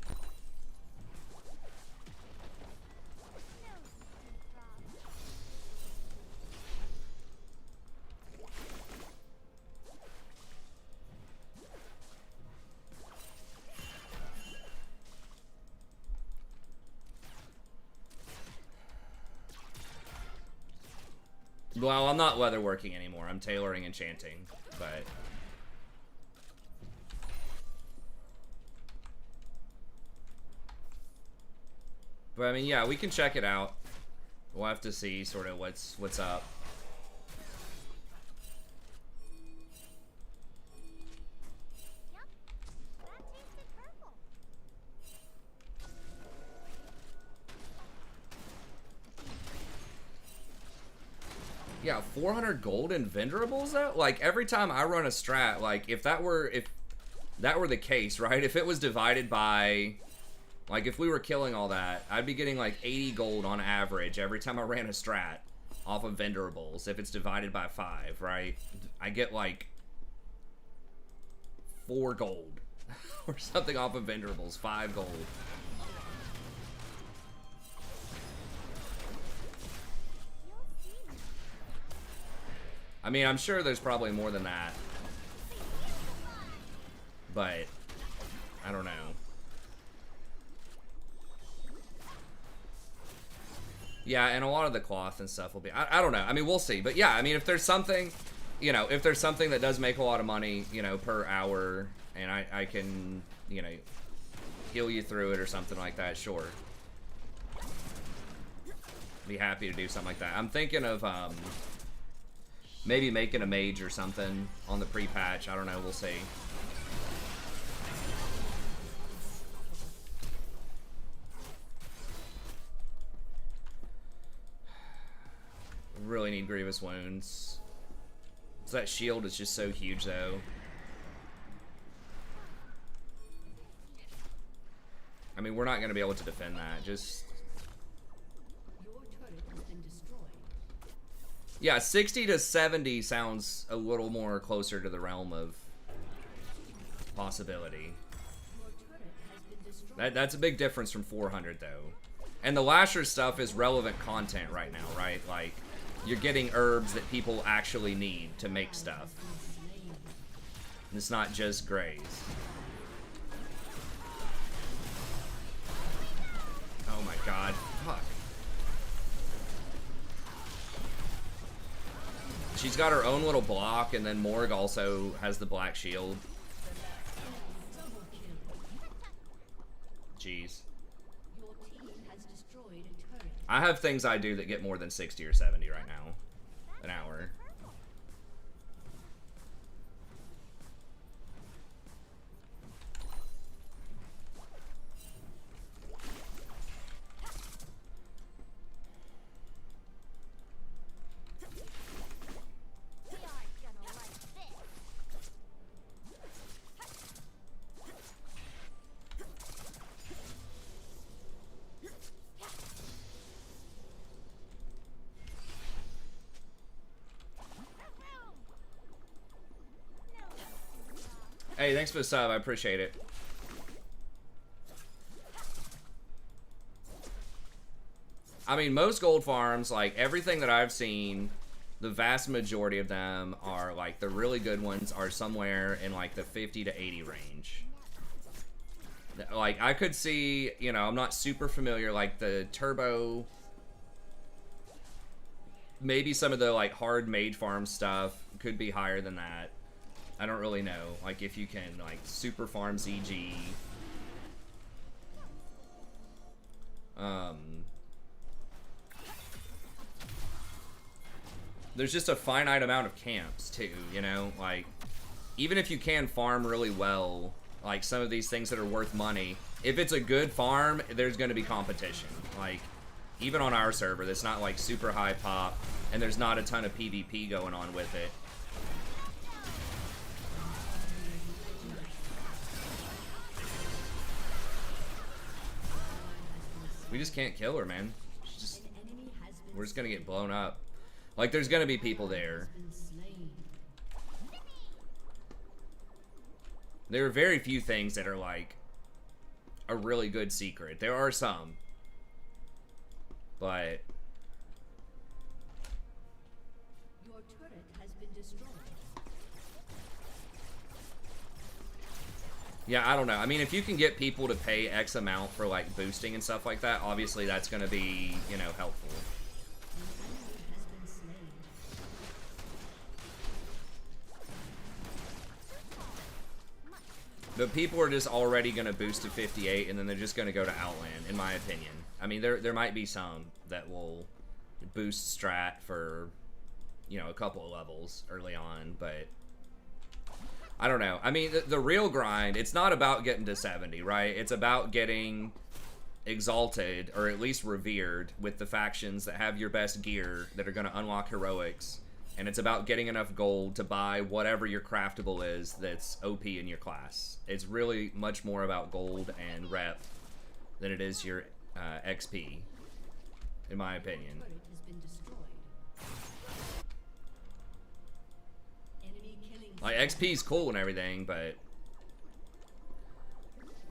well, I'm not leatherworking anymore. I'm tailoring enchanting, but I mean, yeah, we can check it out. We'll have to see sort of what's up. Yeah, 400 gold in Venerables though? Like every time I run a strat, like if that were the case, right? If it was divided by, like if we were killing all that, I'd be getting like 80 gold on average every time I ran a strat off of Venerables. If it's divided by 5, right? I get like 4 gold or something off of Venerables, 5 gold. I mean, I'm sure there's probably more than that, but I don't know. Yeah, and a lot of the cloth and stuff will be, I don't know. I mean, we'll see. But yeah, I mean, if there's something, you know, if there's something that does make a lot of money, you know, per hour, and I can, you know, heal you through it or something like that, sure. Be happy to do something like that. I'm thinking of, maybe making a mage or something on the pre-patch. I don't know. We'll see. Really need Grievous Wounds. So that shield is just so huge, though. I mean, we're not going to be able to defend that. Just... yeah, 60 to 70 sounds a little more closer to the realm of possibility. That's a big difference from 400, though. And the Lasher stuff is relevant content right now, right? Like, you're getting herbs that people actually need to make stuff. And it's not just grays. Oh my god. Fuck. She's got her own little block, and then Morg also has the black shield. Jeez. I have things I do that get more than 60 or 70 right now. An hour. Hey, thanks for the sub. I appreciate it. I mean, most gold farms, like everything that I've seen, the vast majority of them are like the really good ones are somewhere in like the 50 to 80 range. Like I could see, you know, I'm not super familiar, like the turbo, maybe some of the like hard made farm stuff could be higher than that. I don't really know, like if you can like super farm ZG. There's just a finite amount of camps too, you know, like even if you can farm really well, like some of these things that are worth money, if it's a good farm, there's going to be competition. Like even on our server that's not like super high pop and there's not a ton of PvP going on with it. We just can't kill her, man. We're just gonna get blown up. Like, there's gonna be people there. There are very few things that are, like, a really good secret. There are some. But... Your turret has been destroyed. yeah, I don't know. I mean, if you can get people to pay X amount for, like, boosting and stuff like that, obviously that's gonna be, you know, helpful. But people are just already going to boost to 58, and then they're just going to go to Outland, in my opinion. I mean, there might be some that will boost strat for, you know, a couple of levels early on, but I don't know. I mean, the real grind, it's not about getting to 70, right? It's about getting exalted, or at least revered, with the factions that have your best gear, that are going to unlock heroics. And it's about getting enough gold to buy whatever your craftable is that's OP in your class. It's really much more about gold and rep than it is your XP, in my opinion. Like, XP is cool and everything, but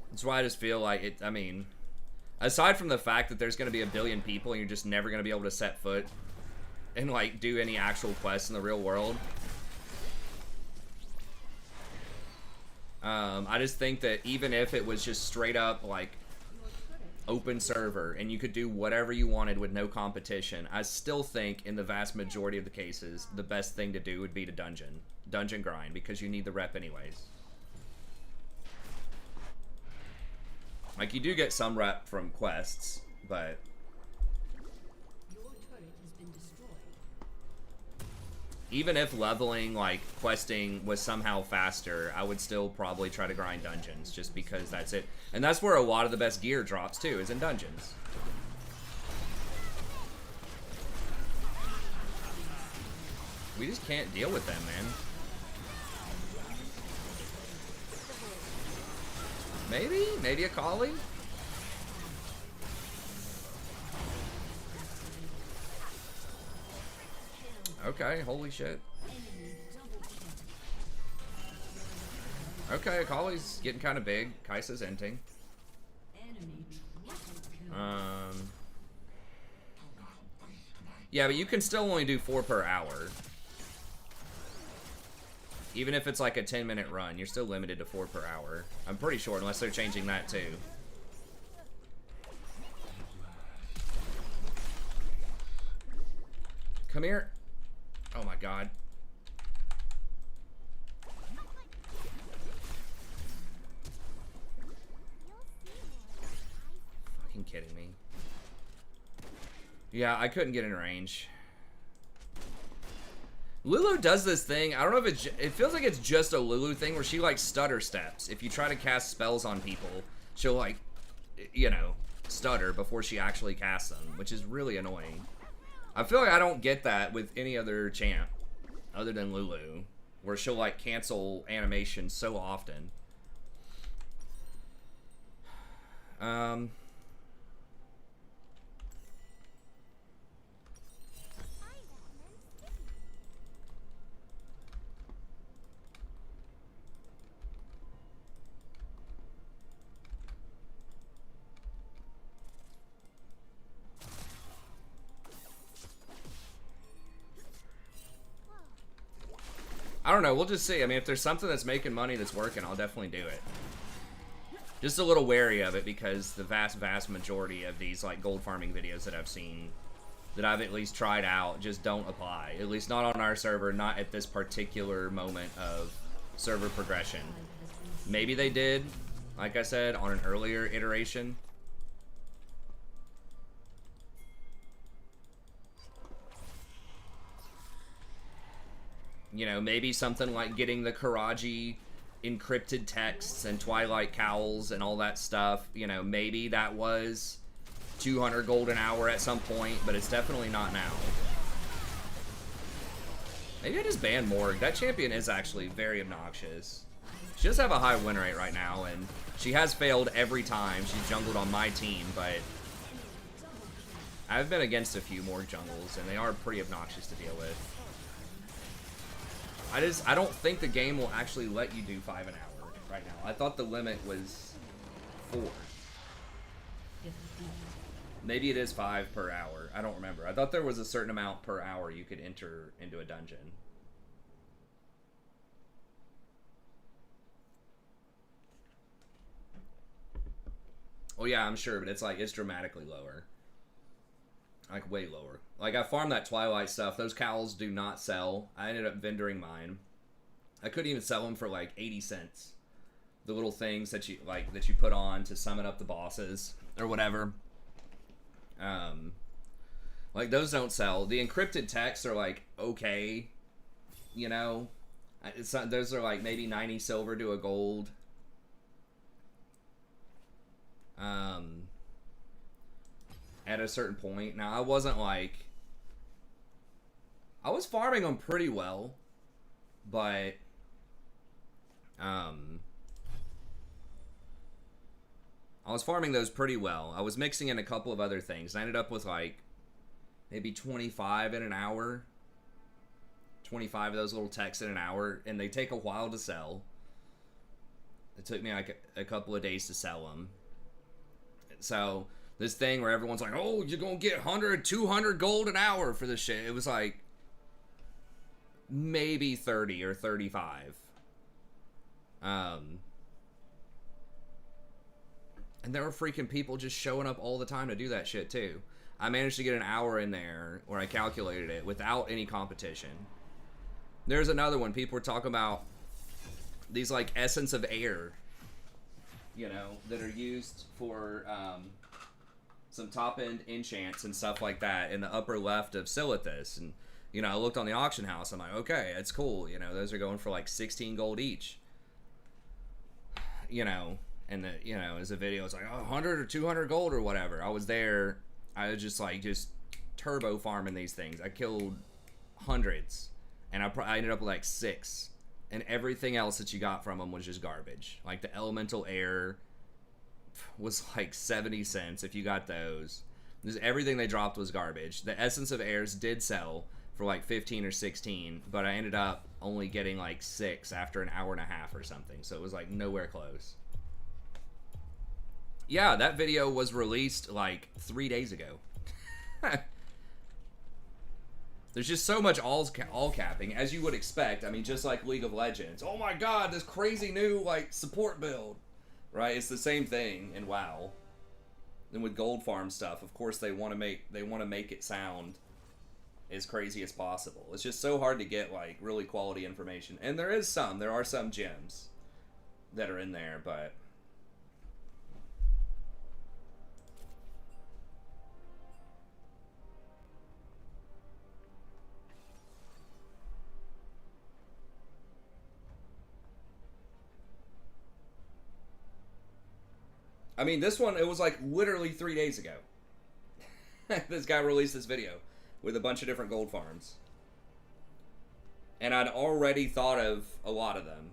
that's why I just feel like it, I mean, aside from the fact that there's going to be a billion people and you're just never going to be able to set foot and like do any actual quests in the real world. I just think that even if it was just straight up like open server and you could do whatever you wanted with no competition, I still think in the vast majority of the cases, the best thing to do would be to dungeon grind, because you need the rep anyways. Like, you do get some rep from quests, but even if leveling, like, questing was somehow faster, I would still probably try to grind dungeons, just because that's it. And that's where a lot of the best gear drops, too, is in dungeons. We just can't deal with them, man. Maybe? Maybe a collie? Okay, holy shit. Okay, Akali's getting kind of big. Kai'Sa's inting. Yeah, but you can still only do 4 per hour. Even if it's like a 10-minute run, you're still limited to 4 per hour. I'm pretty sure, unless they're changing that too. Come here. Oh my god. Fucking kidding me. Yeah, I couldn't get in range. Lulu does this thing. I don't know if it feels like it's just a Lulu thing where she like stutter steps. If you try to cast spells on people, she'll like, you know, stutter before she actually casts them, which is really annoying. I feel like I don't get that with any other champ other than Lulu, where she'll like cancel animations so often. don't know. We'll just see. I mean, if there's something that's making money that's working, I'll definitely do it. Just a little wary of it because the vast majority of these like gold farming videos that I've seen, that I've at least tried out, just don't apply. At least not on our server, not at this particular moment of server progression. Maybe they did, like I said, on an earlier iteration. You know, maybe something like getting the Karaji encrypted texts and Twilight Cowls and all that stuff. You know, maybe that was 200 gold an hour at some point, but it's definitely not now. Maybe I just ban Morg. That champion is actually very obnoxious. She does have a high win rate right now, and she has failed every time she's jungled on my team, but I've been against a few Morg jungles, and they are pretty obnoxious to deal with. I don't think the game will actually let you do 5 an hour right now. I thought the limit was 4. Maybe it is 5 per hour. I don't remember. I thought there was a certain amount per hour you could enter into a dungeon. Oh yeah, I'm sure, but it's dramatically lower. Like, way lower. Like, I farmed that Twilight stuff. Those cowls do not sell. I ended up vendoring mine. I couldn't even sell them for, like, 80 cents. The little things that you, like, that you put on to summon up the bosses. Or whatever. Like, those don't sell. The encrypted texts are, like, okay. You know? It's not, those are, like, maybe 90 silver to a gold. At a certain point. Now, I wasn't like... I was farming them pretty well, but... I was farming those pretty well. I was mixing in a couple of other things. I ended up with, like, maybe 25 in an hour. 25 of those little texts in an hour, and they take a while to sell. It took me, like, a couple of days to sell them. So... this thing where everyone's like, oh, you're gonna get 100, 200 gold an hour for this shit. It was like maybe 30 or 35. And there were freaking people just showing up all the time to do that shit too. I managed to get an hour in there where I calculated it without any competition. There's another one. People were talking about these like essence of air, you know, that are used for, some top-end enchants and stuff like that in the upper left of Silithus. And, you know, I looked on the auction house. I'm like, okay, it's cool. You know, those are going for like 16 gold each. You know, and, the, you know, as a video, it's like, oh, 100 or 200 gold or whatever. I was there. I was just like, just turbo farming these things. I killed hundreds. And I ended up with like 6. And everything else that you got from them was just garbage. Like the elemental air... was like 70 cents if you got those. Everything they dropped was garbage. The Essence of Airs did sell for like 15 or 16, but I ended up only getting like 6 after an hour and a half or something, so it was like nowhere close. Yeah, that video was released like 3 days ago. There's just so much all capping, as you would expect. I mean, just like League of Legends. Oh my god, this crazy new like support build. Right, it's the same thing in WoW. And with gold farm stuff, of course they want to make it sound as crazy as possible. It's just so hard to get like really quality information. And there are some gems that are in there, but I mean, this one, it was like literally 3 days ago. This guy released this video with a bunch of different gold farms. And I'd already thought of a lot of them.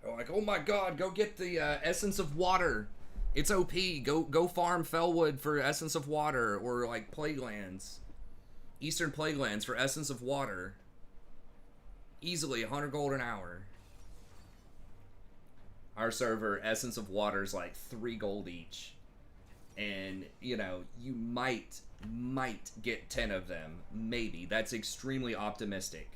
They're like, oh my god, go get the Essence of Water. It's OP. Go farm Fellwood for Essence of Water, or like Plaguelands, Eastern Plaguelands for Essence of Water. Easily 100 gold an hour. Our server, Essence of Water is like 3 gold each. And, you know, you might get 10 of them. Maybe. That's extremely optimistic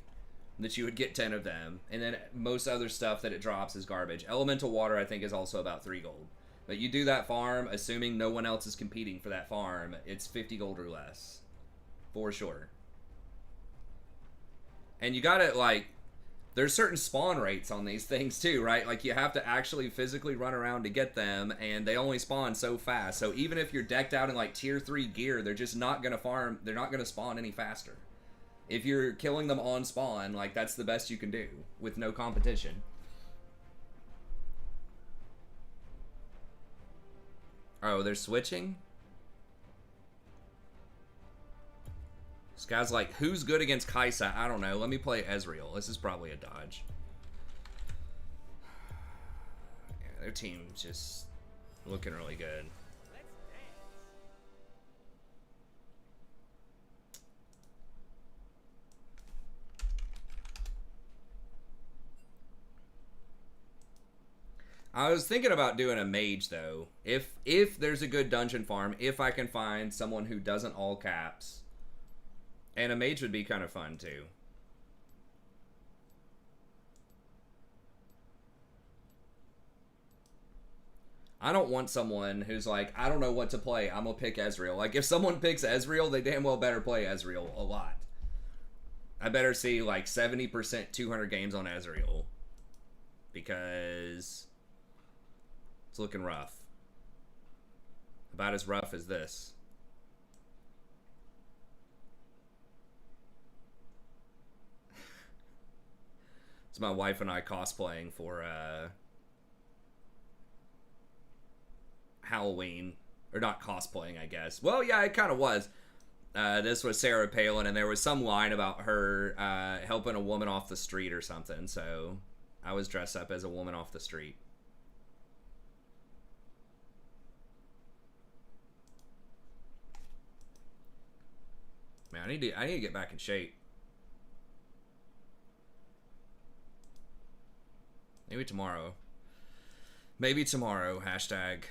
that you would get 10 of them. And then most other stuff that it drops is garbage. Elemental Water, I think, is also about 3 gold. But you do that farm, assuming no one else is competing for that farm, it's 50 gold or less. For sure. And you gotta, like, there's certain spawn rates on these things too, right? Like, you have to actually physically run around to get them, and they only spawn so fast. So even if you're decked out in, like, tier 3 gear, they're just not gonna farm, they're not gonna spawn any faster. If you're killing them on spawn, like, that's the best you can do with no competition. Oh, they're switching? This guy's like, who's good against Kaisa? I don't know. Let me play Ezreal. This is probably a dodge. Yeah, their team's just looking really good. I was thinking about doing a mage though. If there's a good dungeon farm, if I can find someone who doesn't all caps. And a mage would be kind of fun, too. I don't want someone who's like, I don't know what to play, I'm gonna pick Ezreal. Like, if someone picks Ezreal, they damn well better play Ezreal a lot. I better see, like, 70% 200 games on Ezreal. Because it's looking rough. About as rough as this. It's my wife and I cosplaying for Halloween. Or not cosplaying, I guess. Well, yeah, it kind of was. This was Sarah Palin, and there was some line about her helping a woman off the street or something. So I was dressed up as a woman off the street. Man, I need to get back in shape. Maybe tomorrow. Maybe tomorrow, hashtag.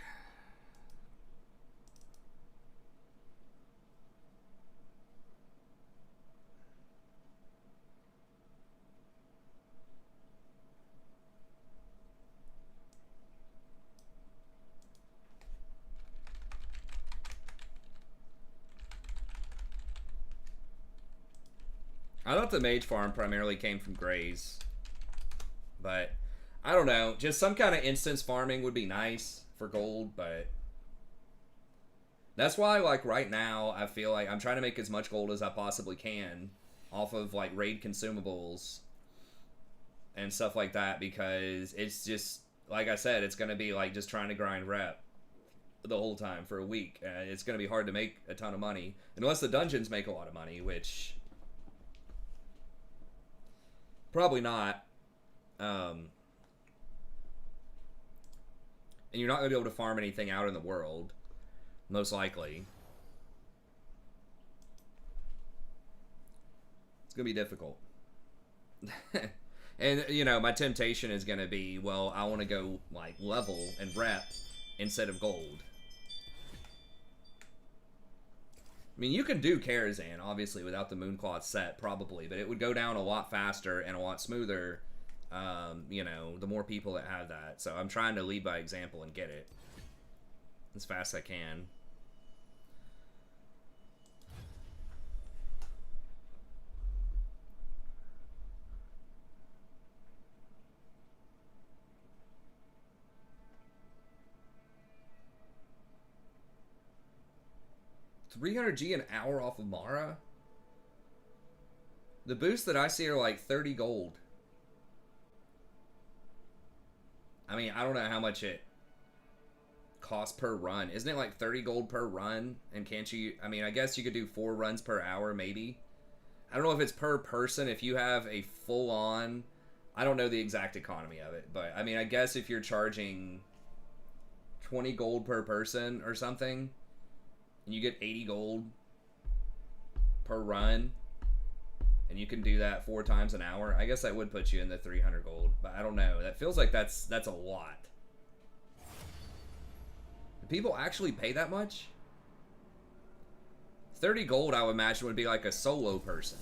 I thought the mage farm primarily came from Grays. But I don't know. Just some kind of instance farming would be nice for gold, but that's why, like, right now, I feel like I'm trying to make as much gold as I possibly can off of, like, raid consumables and stuff like that, because it's just, like I said, it's going to be, like, just trying to grind rep the whole time for a week. It's going to be hard to make a ton of money, unless the dungeons make a lot of money, which probably not. And you're not going to be able to farm anything out in the world, most likely. It's going to be difficult. And, you know, my temptation is going to be, well, I want to go, like, level and rep instead of gold. I mean, you can do Karazhan, obviously, without the Mooncloth set, probably, but it would go down a lot faster and a lot smoother. You know, the more people that have that. So I'm trying to lead by example and get it as fast as I can. $300G an hour off of Mara? The boosts that I see are like 30 gold. I mean, I don't know how much it costs per run. Isn't it like 30 gold per run? And can't you... I mean, I guess you could do 4 runs per hour, maybe. I don't know if it's per person. If you have a full-on... I don't know the exact economy of it. But, I mean, I guess if you're charging 20 gold per person or something, and you get 80 gold per run, and you can do that 4 times an hour, I guess that would put you in the 300 gold. But I don't know. That feels like that's a lot. people actually pay that much? 30 gold, I would imagine, would be like a solo person.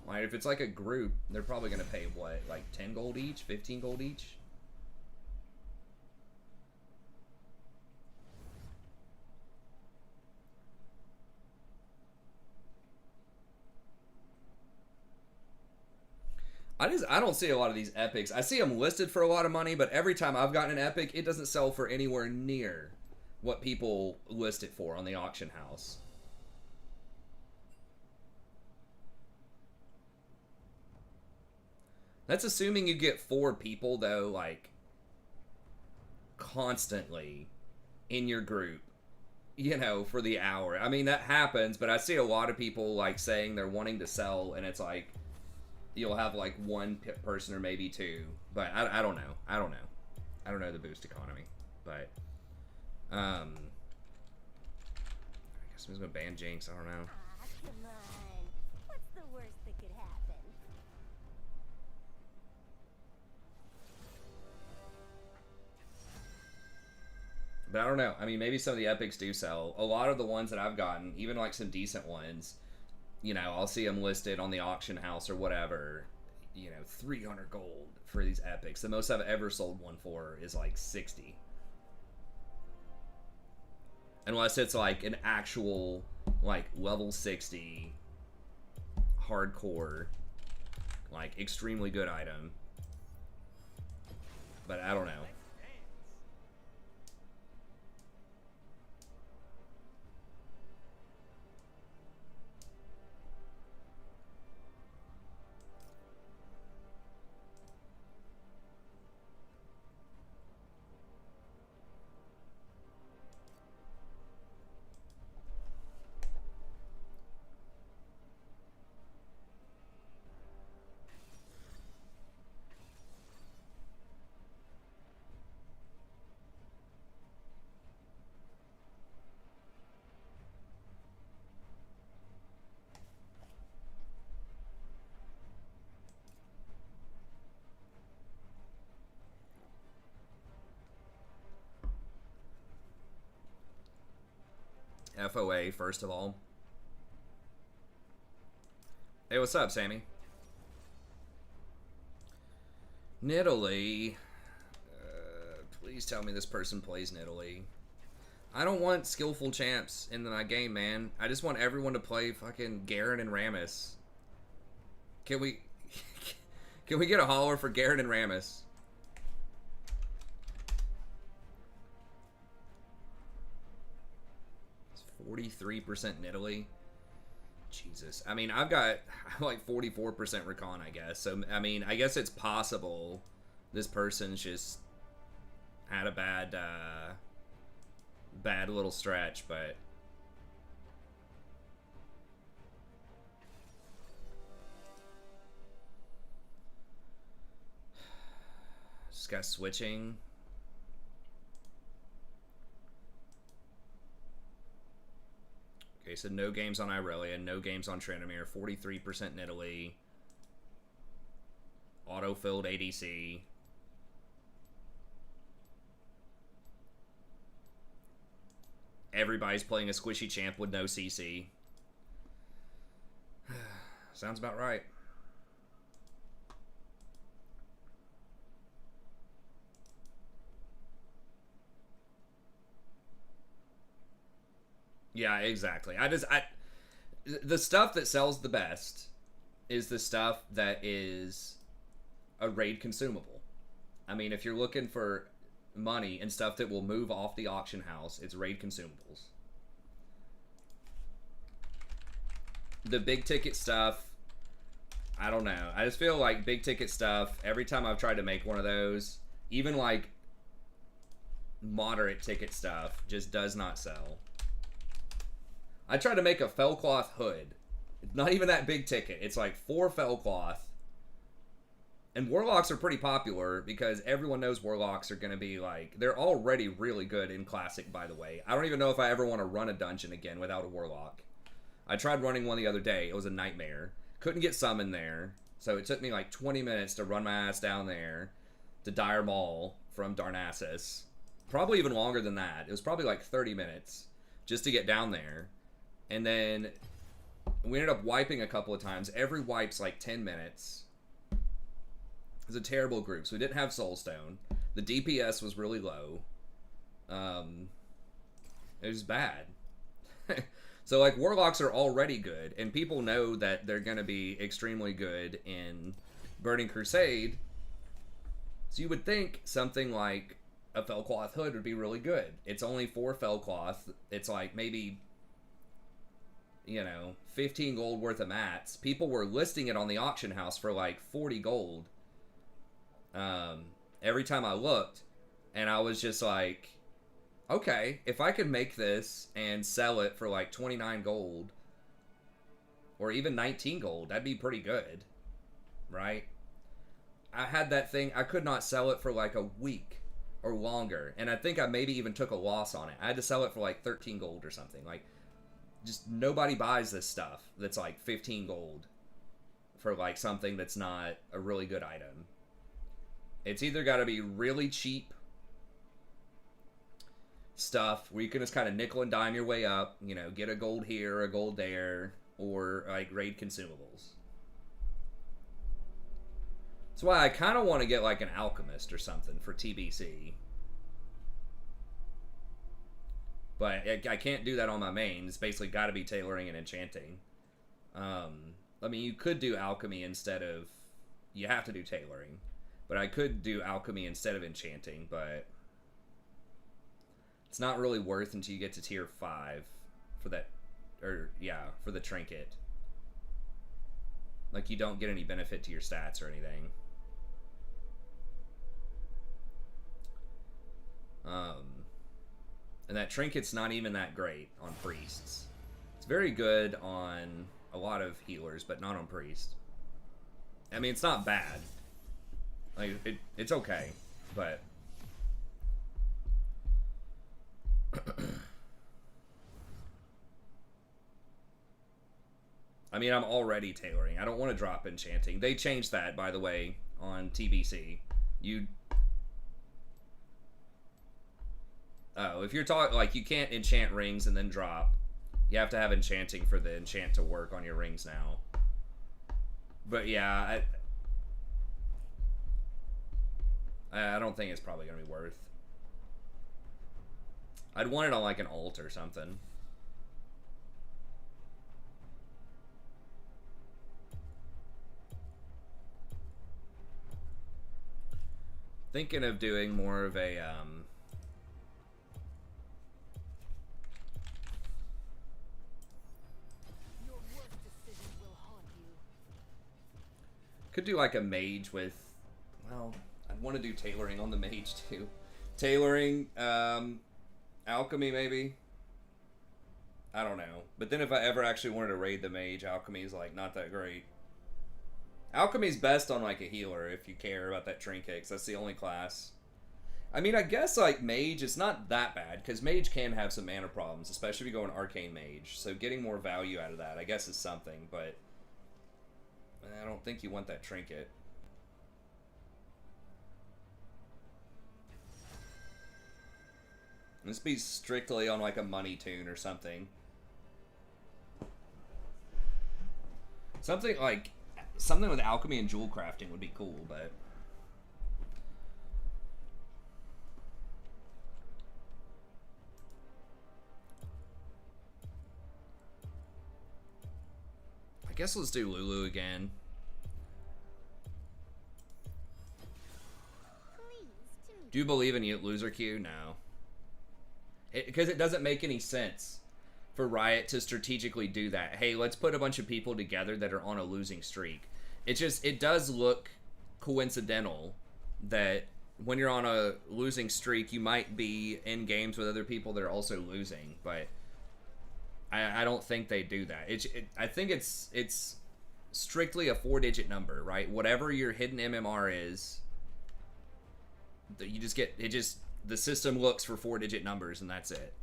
Like, if it's like a group, they're probably going to pay, what, like 10 gold each? 15 gold each? I don't see a lot of these epics. I see them listed for a lot of money, but every time I've gotten an epic, it doesn't sell for anywhere near what people list it for on the auction house. That's assuming you get 4 people, though, like, constantly in your group, you know, for the hour. I mean, that happens, but I see a lot of people, like, saying they're wanting to sell, and it's like, you'll have, like, 1 person or maybe 2. But I don't know. I don't know. I don't know the boost economy. But, I guess I'm just gonna ban Jinx. I don't know. Ah, come on. What's the worst that could happen? But I don't know. I mean, maybe some of the epics do sell. A lot of the ones that I've gotten, even like some decent ones, you know, I'll see them listed on the auction house or whatever, you know, 300 gold for these epics. The most I've ever sold one for is like 60. Unless it's like an actual, like, level 60, hardcore, like, extremely good item. But I don't know. FOA, first of all. Hey, what's up, Sammy? Nidalee. Please tell me this person plays Nidalee. I don't want skillful champs in my game, man. I just want everyone to play fucking Garen and Rammus. Can we... Can we get a holler for Garen and Rammus? 43% Nidalee. Jesus. I mean, I've got like 44% Rakan, I guess. So, I mean, I guess it's possible this person's just had a bad little stretch, but... Just got switching. Okay, so no games on Irelia, no games on Tranamere, 43% Nidalee. Auto-filled ADC. Everybody's playing a squishy champ with no CC. Sounds about right. Yeah, exactly. The stuff that sells the best is the stuff that is a raid consumable. I mean, if you're looking for money and stuff that will move off the auction house, it's raid consumables. The big ticket stuff, I don't know. I just feel like big ticket stuff, every time I've tried to make one of those, even like moderate ticket stuff, just does not sell. I tried to make a fellcloth hood. Not even that big ticket. It's like 4 fellcloth. And warlocks are pretty popular because everyone knows warlocks are going to be like... They're already really good in classic, by the way. I don't even know if I ever want to run a dungeon again without a warlock. I tried running one the other day. It was a nightmare. Couldn't get summoned there. So it took me like 20 minutes to run my ass down there to Dire Maul from Darnassus. probably even longer than that. It was probably like 30 minutes just to get down there. And then we ended up wiping a couple of times. Every wipe's like 10 minutes. It was a terrible group. So we didn't have Soulstone. The DPS was really low. It was bad. So like Warlocks are already good, and people know that they're going to be extremely good in Burning Crusade. So you would think something like a Fellcloth Hood would be really good. It's only 4 Fellcloth. It's like maybe, you know, 15 gold worth of mats. People were listing it on the auction house for like 40 gold. Every time I looked, and I was just like, okay, if I could make this and sell it for like 29 gold, or even 19 gold, that'd be pretty good, right? I had that thing, I could not sell it for like a week or longer, and I think I maybe even took a loss on it. I had to sell it for like 13 gold or something. Like, just nobody buys this stuff that's like 15 gold for like something that's not a really good item. It's either got to be really cheap stuff where you can just kind of nickel and dime your way up, you know, get a gold here, a gold there, or like raid consumables. That's why I kind of want to get like an alchemist or something for TBC, but I can't do that on my main. It's basically got to be tailoring and enchanting. I mean, you could do alchemy instead of, you have to do tailoring, but I could do alchemy instead of enchanting, but it's not really worth until you get to tier 5 for that, or yeah, for the trinket. Like, you don't get any benefit to your stats or anything. And that trinket's not even that great on priests. It's very good on a lot of healers, but not on priests. I mean, it's not bad. Like, it's okay, but I mean, I'm already tailoring. I don't want to drop enchanting. They changed that, by the way, on TBC. If you're talking, like, you can't enchant rings and then drop. You have to have enchanting for the enchant to work on your rings now. But yeah, I don't think it's probably going to be worth. I'd want it on like an alt or something. Thinking of doing more of a could do like a mage with, well, I'd want to do tailoring on the mage too. Tailoring, alchemy maybe. I don't know. But then if I ever actually wanted to raid the mage, alchemy is like not that great. Alchemy's best on like a healer if you care about that trinket, because that's the only class. I mean, I guess like mage, it's not that bad, because mage can have some mana problems, especially if you go an arcane mage. So getting more value out of that, I guess, is something, but I don't think you want that trinket. Let's be strictly on like a money tune or something. Something with alchemy and jewel crafting would be cool, but I guess let's do Lulu again. Do you believe in loser queue? No. Because it doesn't make any sense for Riot to strategically do that. Hey, let's put a bunch of people together that are on a losing streak. It does look coincidental that when you're on a losing streak, you might be in games with other people that are also losing, but I don't think they do that. I think it's strictly a 4-digit number, right? Whatever your hidden MMR is, you just get, the system looks for 4-digit numbers and that's it.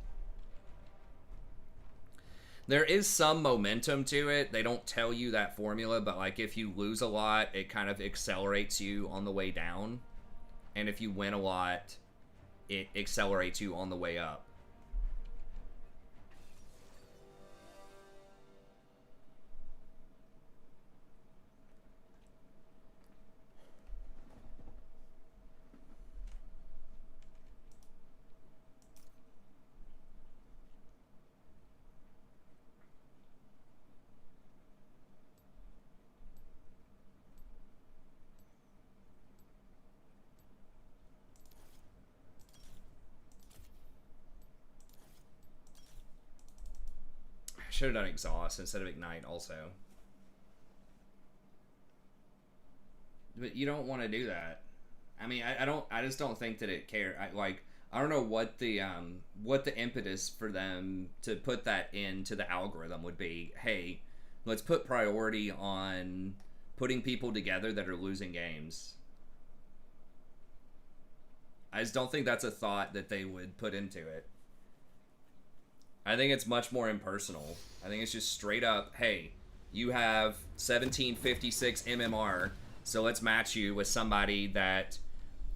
There is some momentum to it. They don't tell you that formula, but like if you lose a lot, it kind of accelerates you on the way down. And if you win a lot, it accelerates you on the way up. Should have done exhaust instead of ignite also. But you don't want to do that. I mean, I just don't think that it cares. I don't know what the impetus for them to put that into the algorithm would be. Hey, let's put priority on putting people together that are losing games. I just don't think that's a thought that they would put into it. I think it's much more impersonal. I think it's just straight up, hey, you have 1756 MMR, so let's match you with somebody that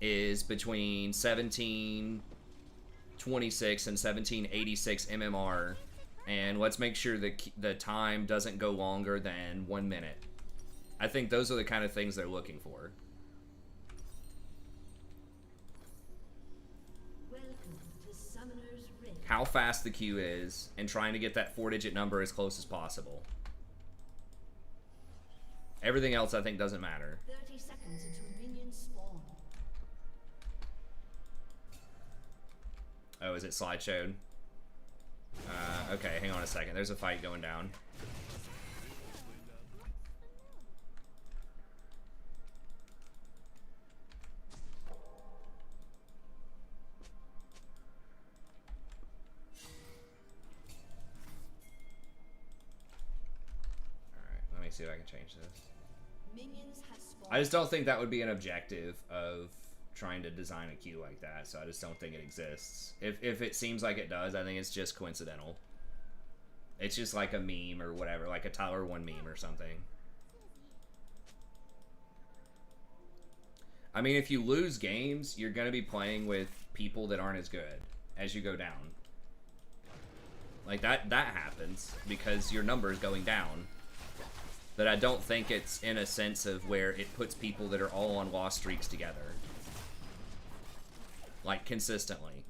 is between 1726 and 1786 MMR, and let's make sure that the time doesn't go longer than 1 minute. I think those are the kind of things they're looking for. How fast the queue is, and trying to get that 4-digit number as close as possible. Everything else, I think, doesn't matter. 30 seconds until minions spawn. Oh, is it slideshowed? Okay, hang on a second. There's a fight going down. See if I can change this. I just don't think that would be an objective of trying to design a queue like that, so I just don't think it exists. If it seems like it does, I think it's just coincidental. It's just like a meme or whatever, like a Tyler 1 meme or something. I mean, if you lose games, you're going to be playing with people that aren't as good as you go down. Like, that happens because your number is going down. But I don't think it's in a sense of where it puts people that are all on loss streaks together. Like, consistently.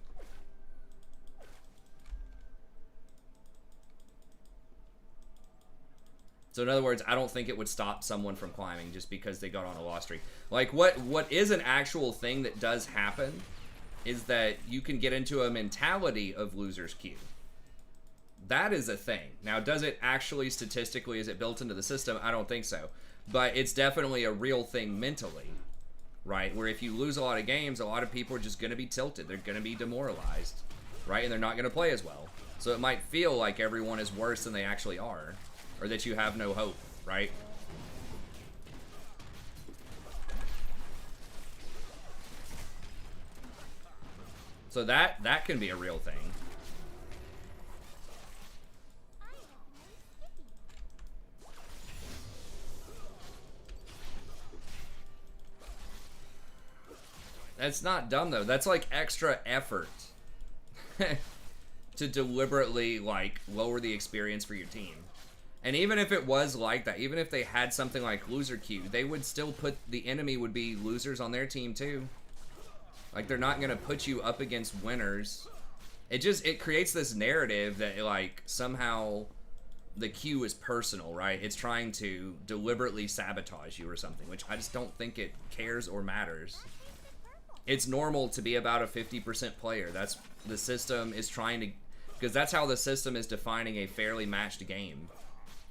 So in other words, I don't think it would stop someone from climbing just because they got on a loss streak. Like, what is an actual thing that does happen is that you can get into a mentality of loser's queue. That is a thing. Now, does it actually statistically, is it built into the system? I don't think so. But it's definitely a real thing mentally, right? Where if you lose a lot of games, a lot of people are just going to be tilted. They're going to be demoralized, right? And they're not going to play as well. So it might feel like everyone is worse than they actually are, or that you have no hope, right? So that can be a real thing. That's not dumb, though. That's, like, extra effort to deliberately, like, lower the experience for your team. And even if it was like that, even if they had something like loser queue, they would still put, the enemy would be losers on their team, too. Like, they're not going to put you up against winners. It creates this narrative that, like, somehow the queue is personal, right? It's trying to deliberately sabotage you or something, which I just don't think it cares or matters. It's normal to be about a 50% player. That's the system is trying to, because that's how the system is defining a fairly matched game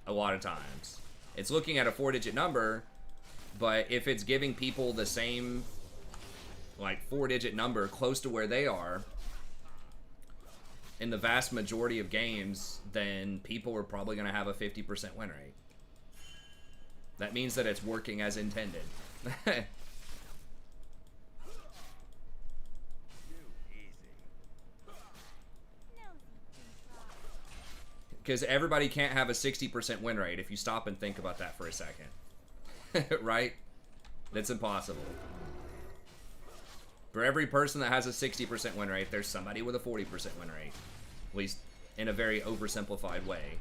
a lot of times. It's looking at a 4-digit number, but if it's giving people the same, like, 4-digit number close to where they are in the vast majority of games, then people are probably going to have a 50% win rate. That means that it's working as intended. Because everybody can't have a 60% win rate if you stop and think about that for a second. Right? That's impossible. For every person that has a 60% win rate, there's somebody with a 40% win rate. At least in a very oversimplified way.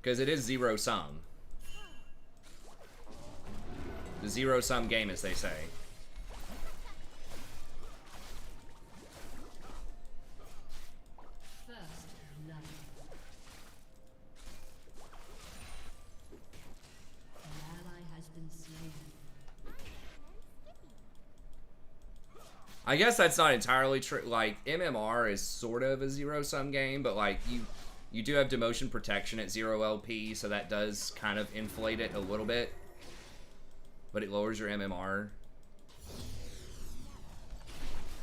Because it is zero sum. The zero sum game, as they say. First love. An ally has been slain. I guess that's not entirely true. Like, MMR is sort of a zero-sum game, but, like, you do have demotion protection at 0 LP, so that does kind of inflate it a little bit. But it lowers your MMR.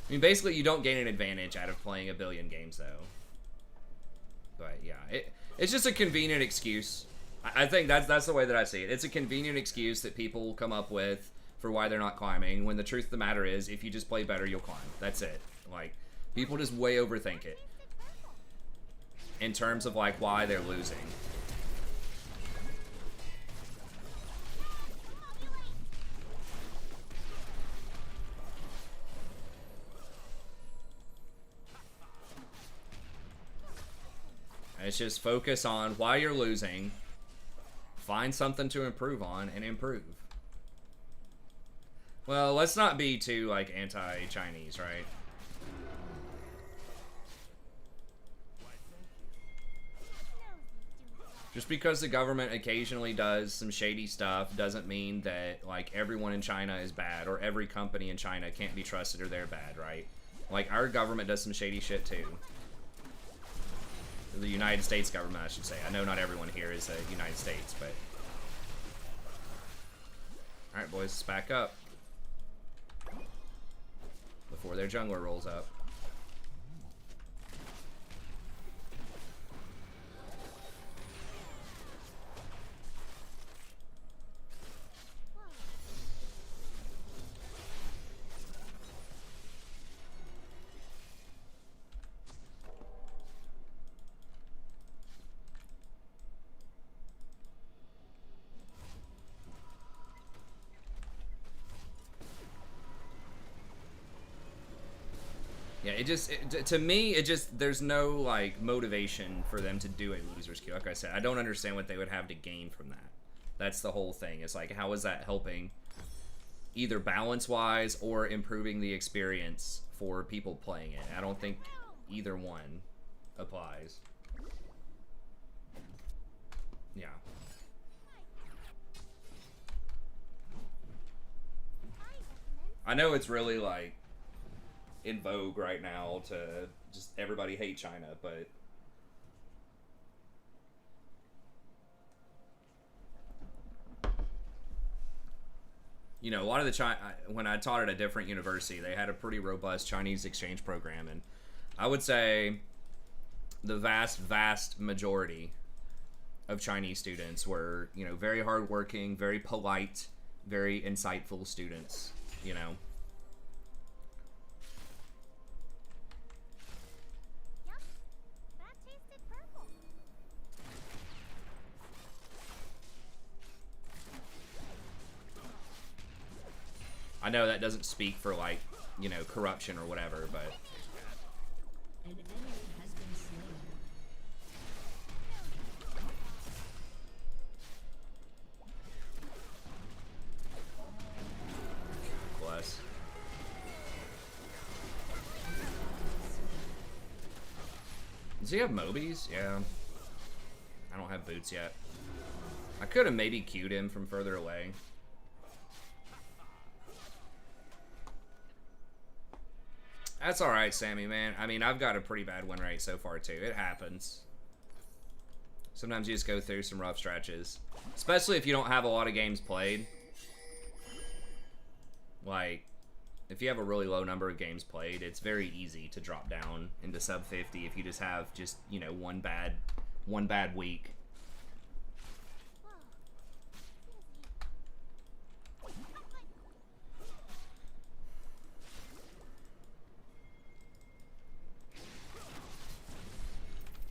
I mean, basically, you don't gain an advantage out of playing a billion games, though. But, yeah, it's just a convenient excuse. I think that's the way that I see it. It's a convenient excuse that people come up with for why they're not climbing, when the truth of the matter is, if you just play better, you'll climb. That's it. Like, people just way overthink it in terms of, like, why they're losing. It's just focus on why you're losing, find something to improve on, and improve. Well, let's not be too, like, anti-Chinese, right? Just because the government occasionally does some shady stuff doesn't mean that, like, everyone in China is bad, or every company in China can't be trusted or they're bad, right? Like, our government does some shady shit, too. The United States government, I should say. I know not everyone here is the United States, but... Alright, boys, let's back up. Before their jungler rolls up. Yeah, to me, there's no, like, motivation for them to do a loser's queue. Like I said, I don't understand what they would have to gain from that. That's the whole thing. It's like, how is that helping either balance-wise or improving the experience for people playing it? I don't think either one applies. Yeah. I know it's really, like, in vogue right now to just everybody hate China, but you know, a lot of the when I taught at a different university, they had a pretty robust Chinese exchange program, and I would say the vast majority of Chinese students were, you know, very hardworking, very polite, very insightful students, you know. I know that doesn't speak for, like, you know, corruption or whatever, but... An enemy has been slain. Bless. Does he have Mobies? Yeah. I don't have boots yet. I could have maybe queued him from further away. That's alright, Sammy, man. I mean, I've got a pretty bad win rate so far, too. It happens. Sometimes you just go through some rough stretches. Especially if you don't have a lot of games played. Like, if you have a really low number of games played, it's very easy to drop down into sub 50 if you just have you know, one bad week.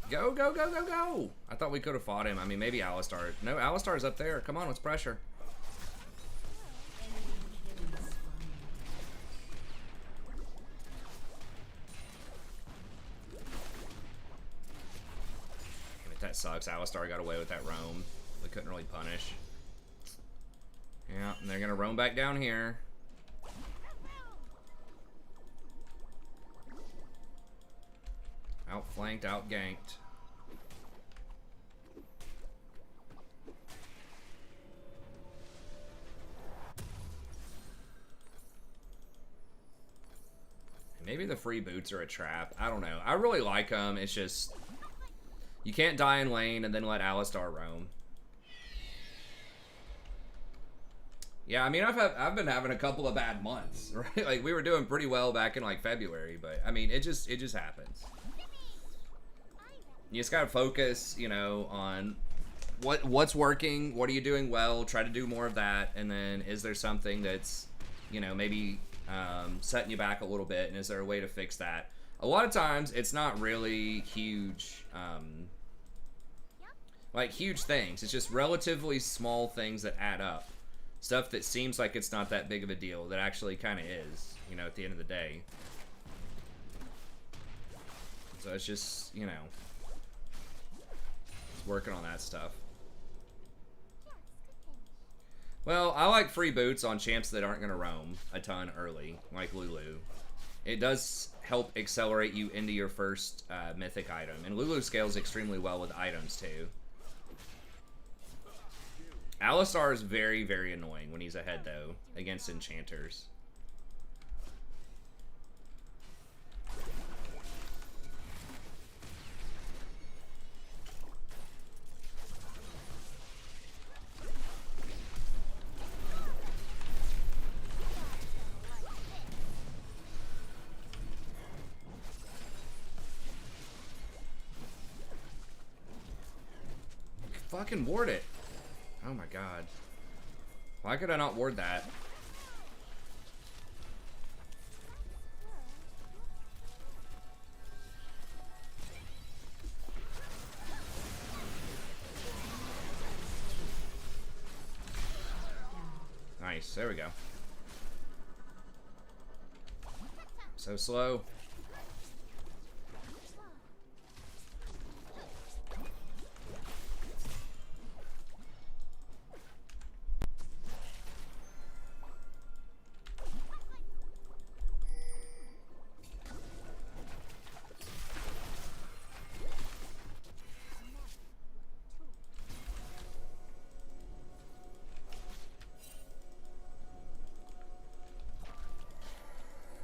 Go, go, go, go, go! I thought we could have fought him. I mean, maybe Alistar. No, Alistar's up there. Come on, let's pressure. Damn it, that sucks. Alistar got away with that roam. We couldn't really punish. Yeah, and they're gonna roam back down here. Outflanked, outganked. Maybe the free boots are a trap. I don't know. I really like them. It's just you can't die in lane and then let Alistar roam. Yeah, I mean, I've been having a couple of bad months, right? Like we were doing pretty well back in like February, but I mean, it just happens. You just gotta focus, you know, on what's working, what are you doing well, try to do more of that, and then is there something that's, you know, maybe setting you back a little bit, and is there a way to fix that? A lot of times, it's not really huge, like huge things. It's just relatively small things that add up. Stuff that seems like it's not that big of a deal, that actually kind of is, you know, at the end of the day. So it's just, you know, working on that stuff. Well, I like free boots on champs that aren't going to roam a ton early, like Lulu. It does help accelerate you into your first mythic item, and Lulu scales extremely well with items too. Alistar is very, very annoying when he's ahead though, against enchanters. Fucking ward it. Oh my god. Why could I not ward that? Nice, there we go. So slow.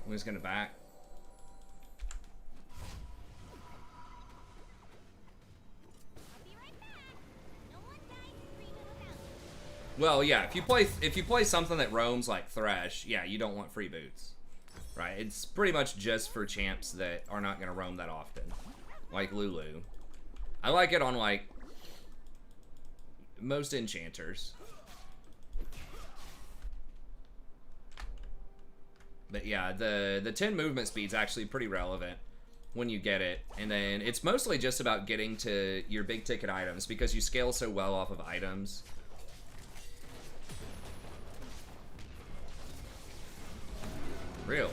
Who's gonna back? Well, yeah, if you play something that roams like Thresh, yeah, you don't want free boots. Right? It's pretty much just for champs that are not gonna roam that often. Like Lulu. I like it on like most enchanters. But yeah, the 10 movement speed's actually pretty relevant when you get it. And then it's mostly just about getting to your big ticket items because you scale so well off of items. Real.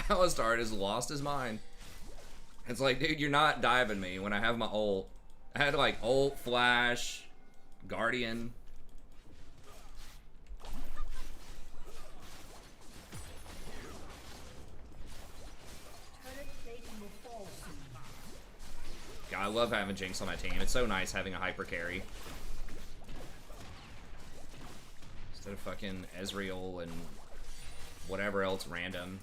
Alistar has lost his mind. It's like, dude, you're not diving me when I have my ult. I had like ult, flash, guardian. God, I love having Jinx on my team. It's so nice having a hyper carry. Instead of fucking Ezreal and whatever else random.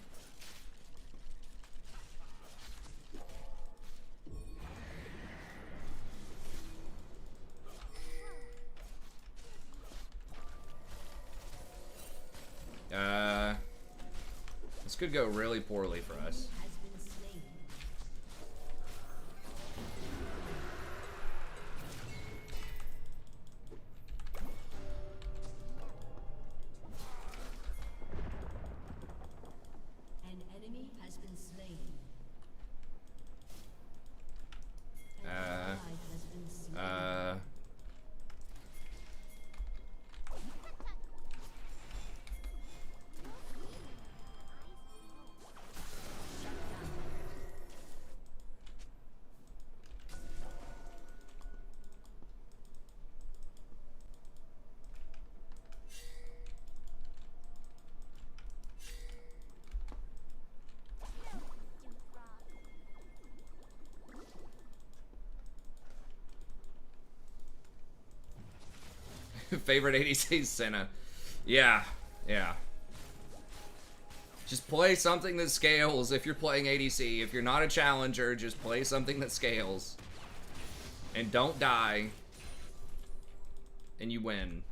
could go really poorly for us. Has been slain. An enemy has been slain. An ally has been slain. Favorite ADC Senna. Yeah, yeah. Just play something that scales if you're playing ADC. If you're not a challenger, just play something that scales. And don't die. And you win.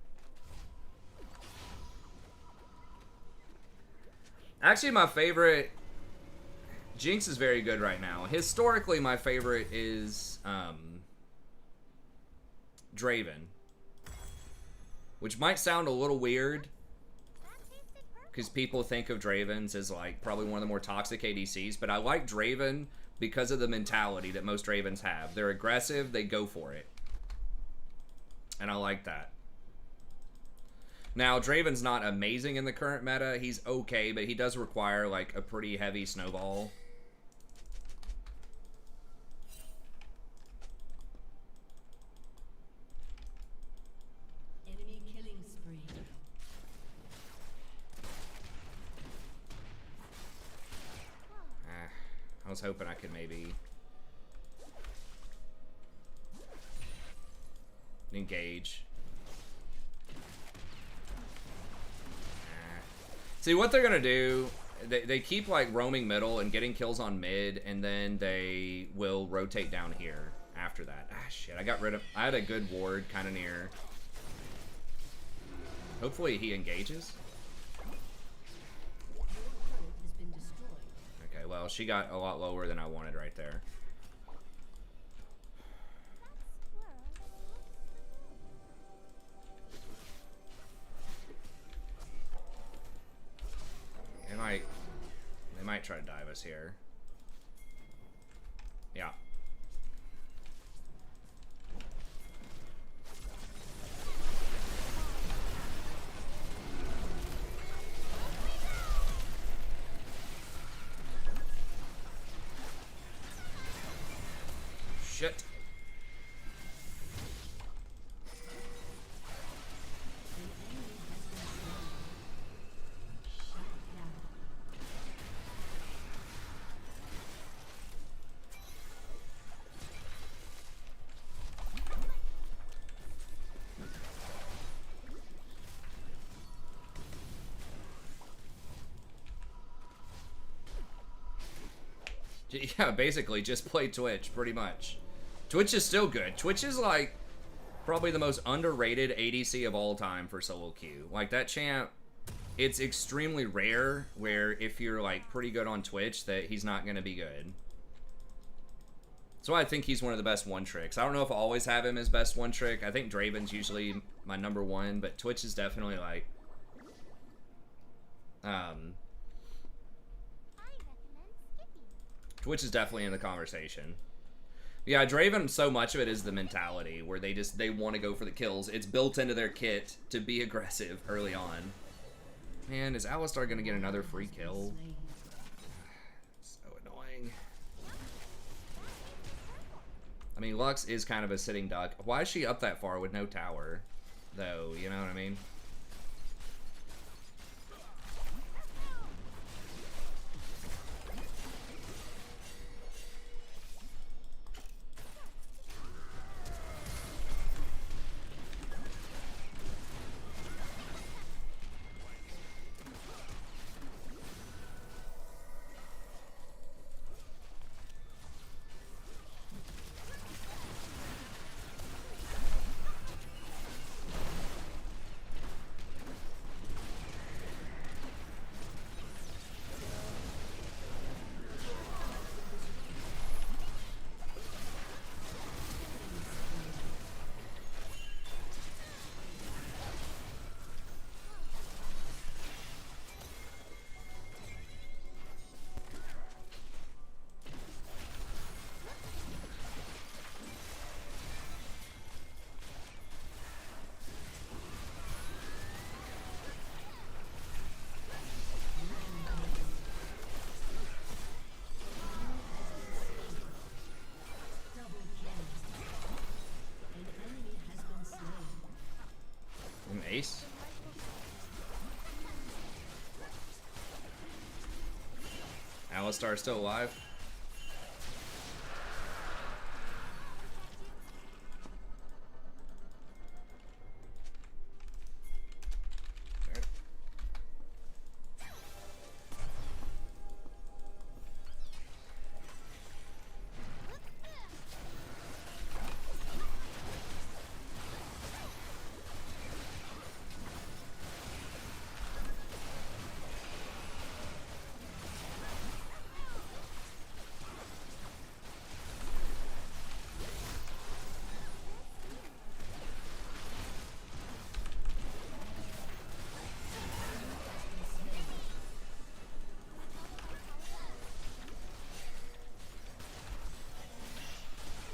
Actually, my favorite... Jinx is very good right now. Historically, my favorite is Draven. Which might sound a little weird, because people think of Dravens as like probably one of the more toxic ADCs, but I like Draven because of the mentality that most Dravens have. They're aggressive, they go for it. And I like that. Now, Draven's not amazing in the current meta. He's okay, but he does require like a pretty heavy snowball. Enemy killing spree. I was hoping I could maybe engage. See, what they're gonna do, they keep like roaming middle and getting kills on mid, and then they will rotate down here after that. Ah, shit, I had a good ward kind of near. Hopefully he engages. Has been destroyed. Okay, well, she got a lot lower than I wanted right there. They might try to dive us here. Yeah. Shit. Yeah, basically, just play Twitch, pretty much. Twitch is still good. Twitch is, like, probably the most underrated ADC of all time for solo queue. Like, that champ, it's extremely rare where if you're, like, pretty good on Twitch that he's not going to be good. That's why I think he's one of the best one-tricks. I don't know if I always have him as best one-trick. I think Draven's usually my number one, but Twitch is definitely, like... Twitch is definitely in the conversation. Yeah, Draven, so much of it is the mentality where they want to go for the kills. It's built into their kit to be aggressive early on. Man, is Alistar going to get another free kill? So annoying. I mean, Lux is kind of a sitting duck. Why is she up that far with no tower, though? You know what I mean? Nice. Alistar still alive.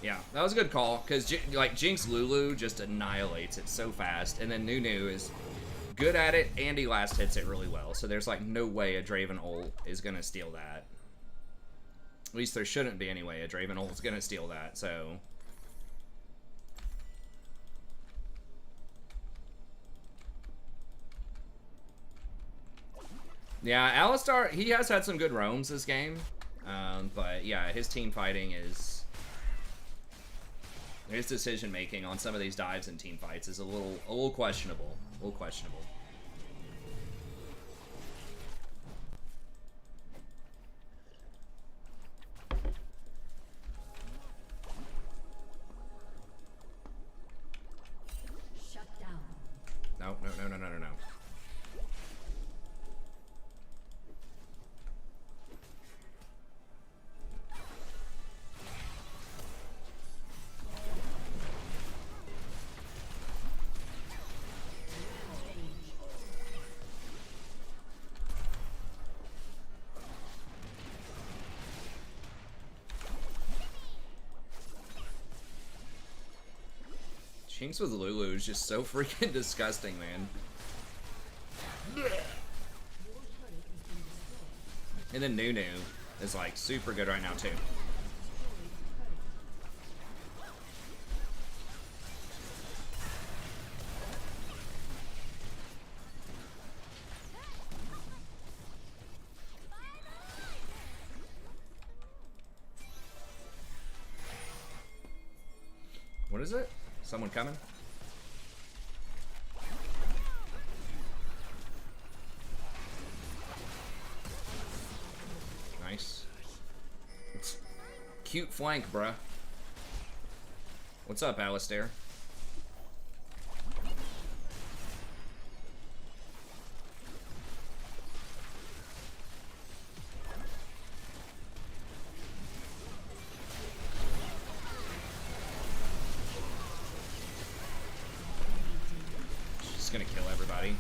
Yeah, that was a good call, because like Jinx Lulu just annihilates it so fast, and then Nunu is good at it, and he last hits it really well, so there's like no way a Draven ult is going to steal that. At least there shouldn't be anyway, a Draven ult is going to steal that, so... Yeah, Alistar, he has had some good roams this game, but yeah, his team fighting is... His decision making on some of these dives and team fights is a little questionable. A little questionable. Shut down. No. Jinx with Lulu is just so freaking disgusting, man. And then Nunu is like super good right now too. What is it? Someone coming? Nice. Cute flank, bruh. What's up, Alistair? Gonna kill everybody.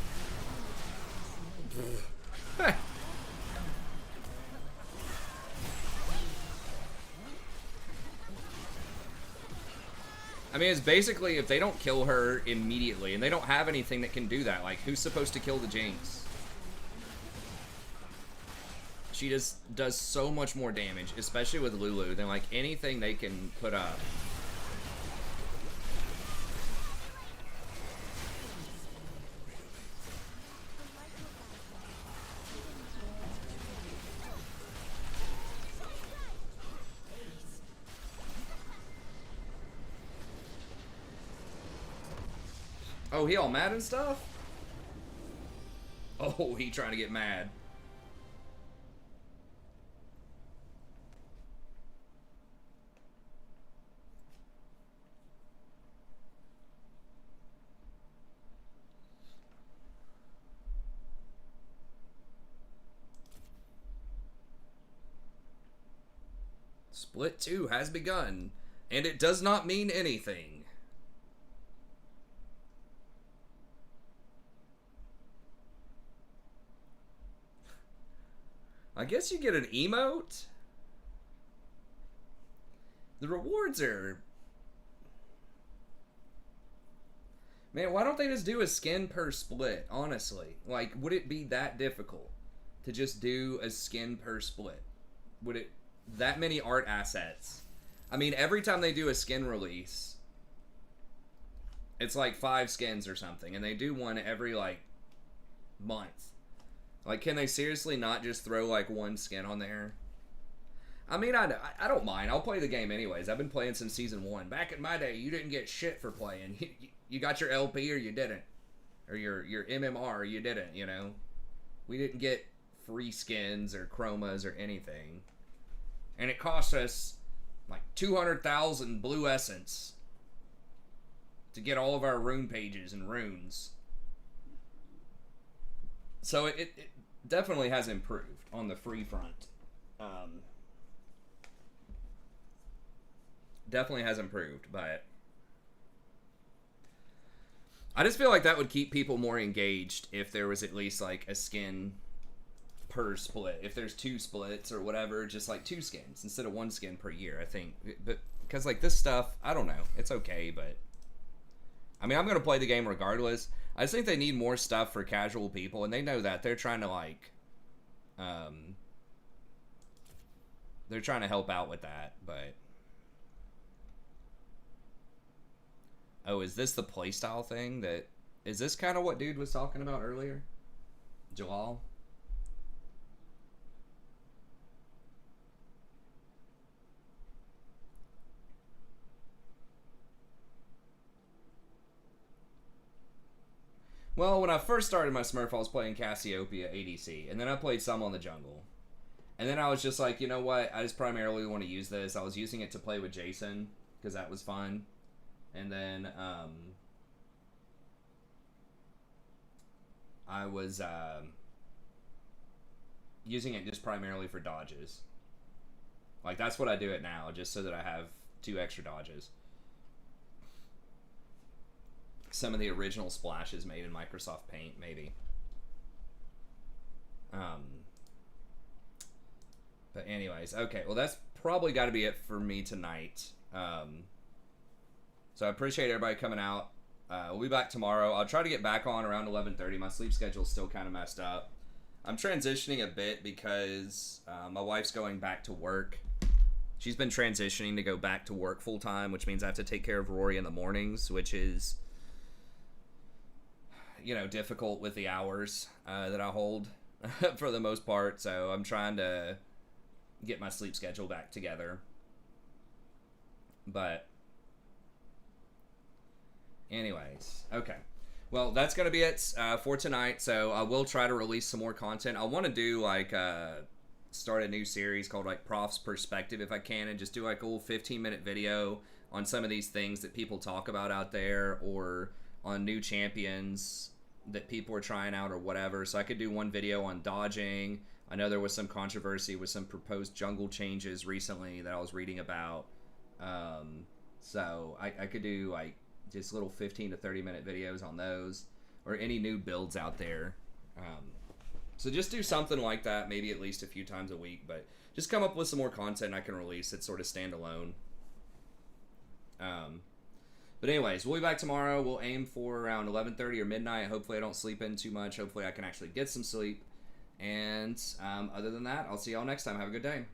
I mean, it's basically if they don't kill her immediately, and they don't have anything that can do that, like, who's supposed to kill the Jinx? She just does so much more damage, especially with Lulu, than, like, anything they can put up. Oh, he all mad and stuff? Oh, he trying to get mad. Split 2 has begun, and it does not mean anything. I guess you get an emote? The rewards are... Man, why don't they just do a skin per split, honestly? Like, would it be that difficult to just do a skin per split? Would it... That many art assets? I mean, every time they do a skin release, It's like 5 skins or something, and they do one every like month. Like, can they seriously not just throw like 1 skin on there? I mean, I don't mind. I'll play the game anyways. I've been playing since season 1. Back in my day, you didn't get shit for playing. You got your LP or you didn't, or your MMR or you didn't. You know, we didn't get free skins or chromas or anything, and it cost us like 200,000 blue essence to get all of our rune pages and runes. So it definitely has improved on the free front. Definitely has improved, but I just feel like that would keep people more engaged if there was at least like a skin per split. If there's 2 splits or whatever, just like 2 skins instead of 1 skin per year, I think. But because like this stuff, I don't know, it's okay, but I mean, I'm gonna play the game regardless. I just think they need more stuff for casual people, and they know that. They're trying to like they're trying to help out with that, but oh, is this the playstyle thing? That is this kind of what dude was talking about earlier? Jalal? Well, when I first started my Smurf, I was playing Cassiopeia ADC, and then I played some on the jungle. And then I was just like, you know what? I just primarily want to use this. I was using it to play with Jason, because that was fun. And then I was using it just primarily for dodges. Like, that's what I do it now, just so that I have 2 extra dodges. Some of the original splashes made in Microsoft Paint, maybe. But anyways, okay. Well, that's probably got to be it for me tonight. So I appreciate everybody coming out. We'll be back tomorrow. I'll try to get back on around 11:30. My sleep schedule's still kind of messed up. I'm transitioning a bit because my wife's going back to work. She's been transitioning to go back to work full time, which means I have to take care of Rory in the mornings, which is, you know, difficult with the hours that I hold for the most part. So I'm trying to get my sleep schedule back together. But anyways, okay. Well, that's going to be it for tonight. So I will try to release some more content. I want to do like start a new series called like Prof's Perspective if I can, and just do like a little 15-minute video on some of these things that people talk about out there, or on new champions that people are trying out or whatever. So I could do one video on dodging. I know there was some controversy with some proposed jungle changes recently that I was reading about. So I could do like just little 15 to 30 minute videos on those, or any new builds out there. So just do something like that, maybe at least a few times a week, but just come up with some more content I can release that's sort of standalone. But anyways, we'll be back tomorrow. We'll aim for around 11:30 or midnight. Hopefully I don't sleep in too much. Hopefully I can actually get some sleep. And other than that, I'll see y'all next time. Have a good day.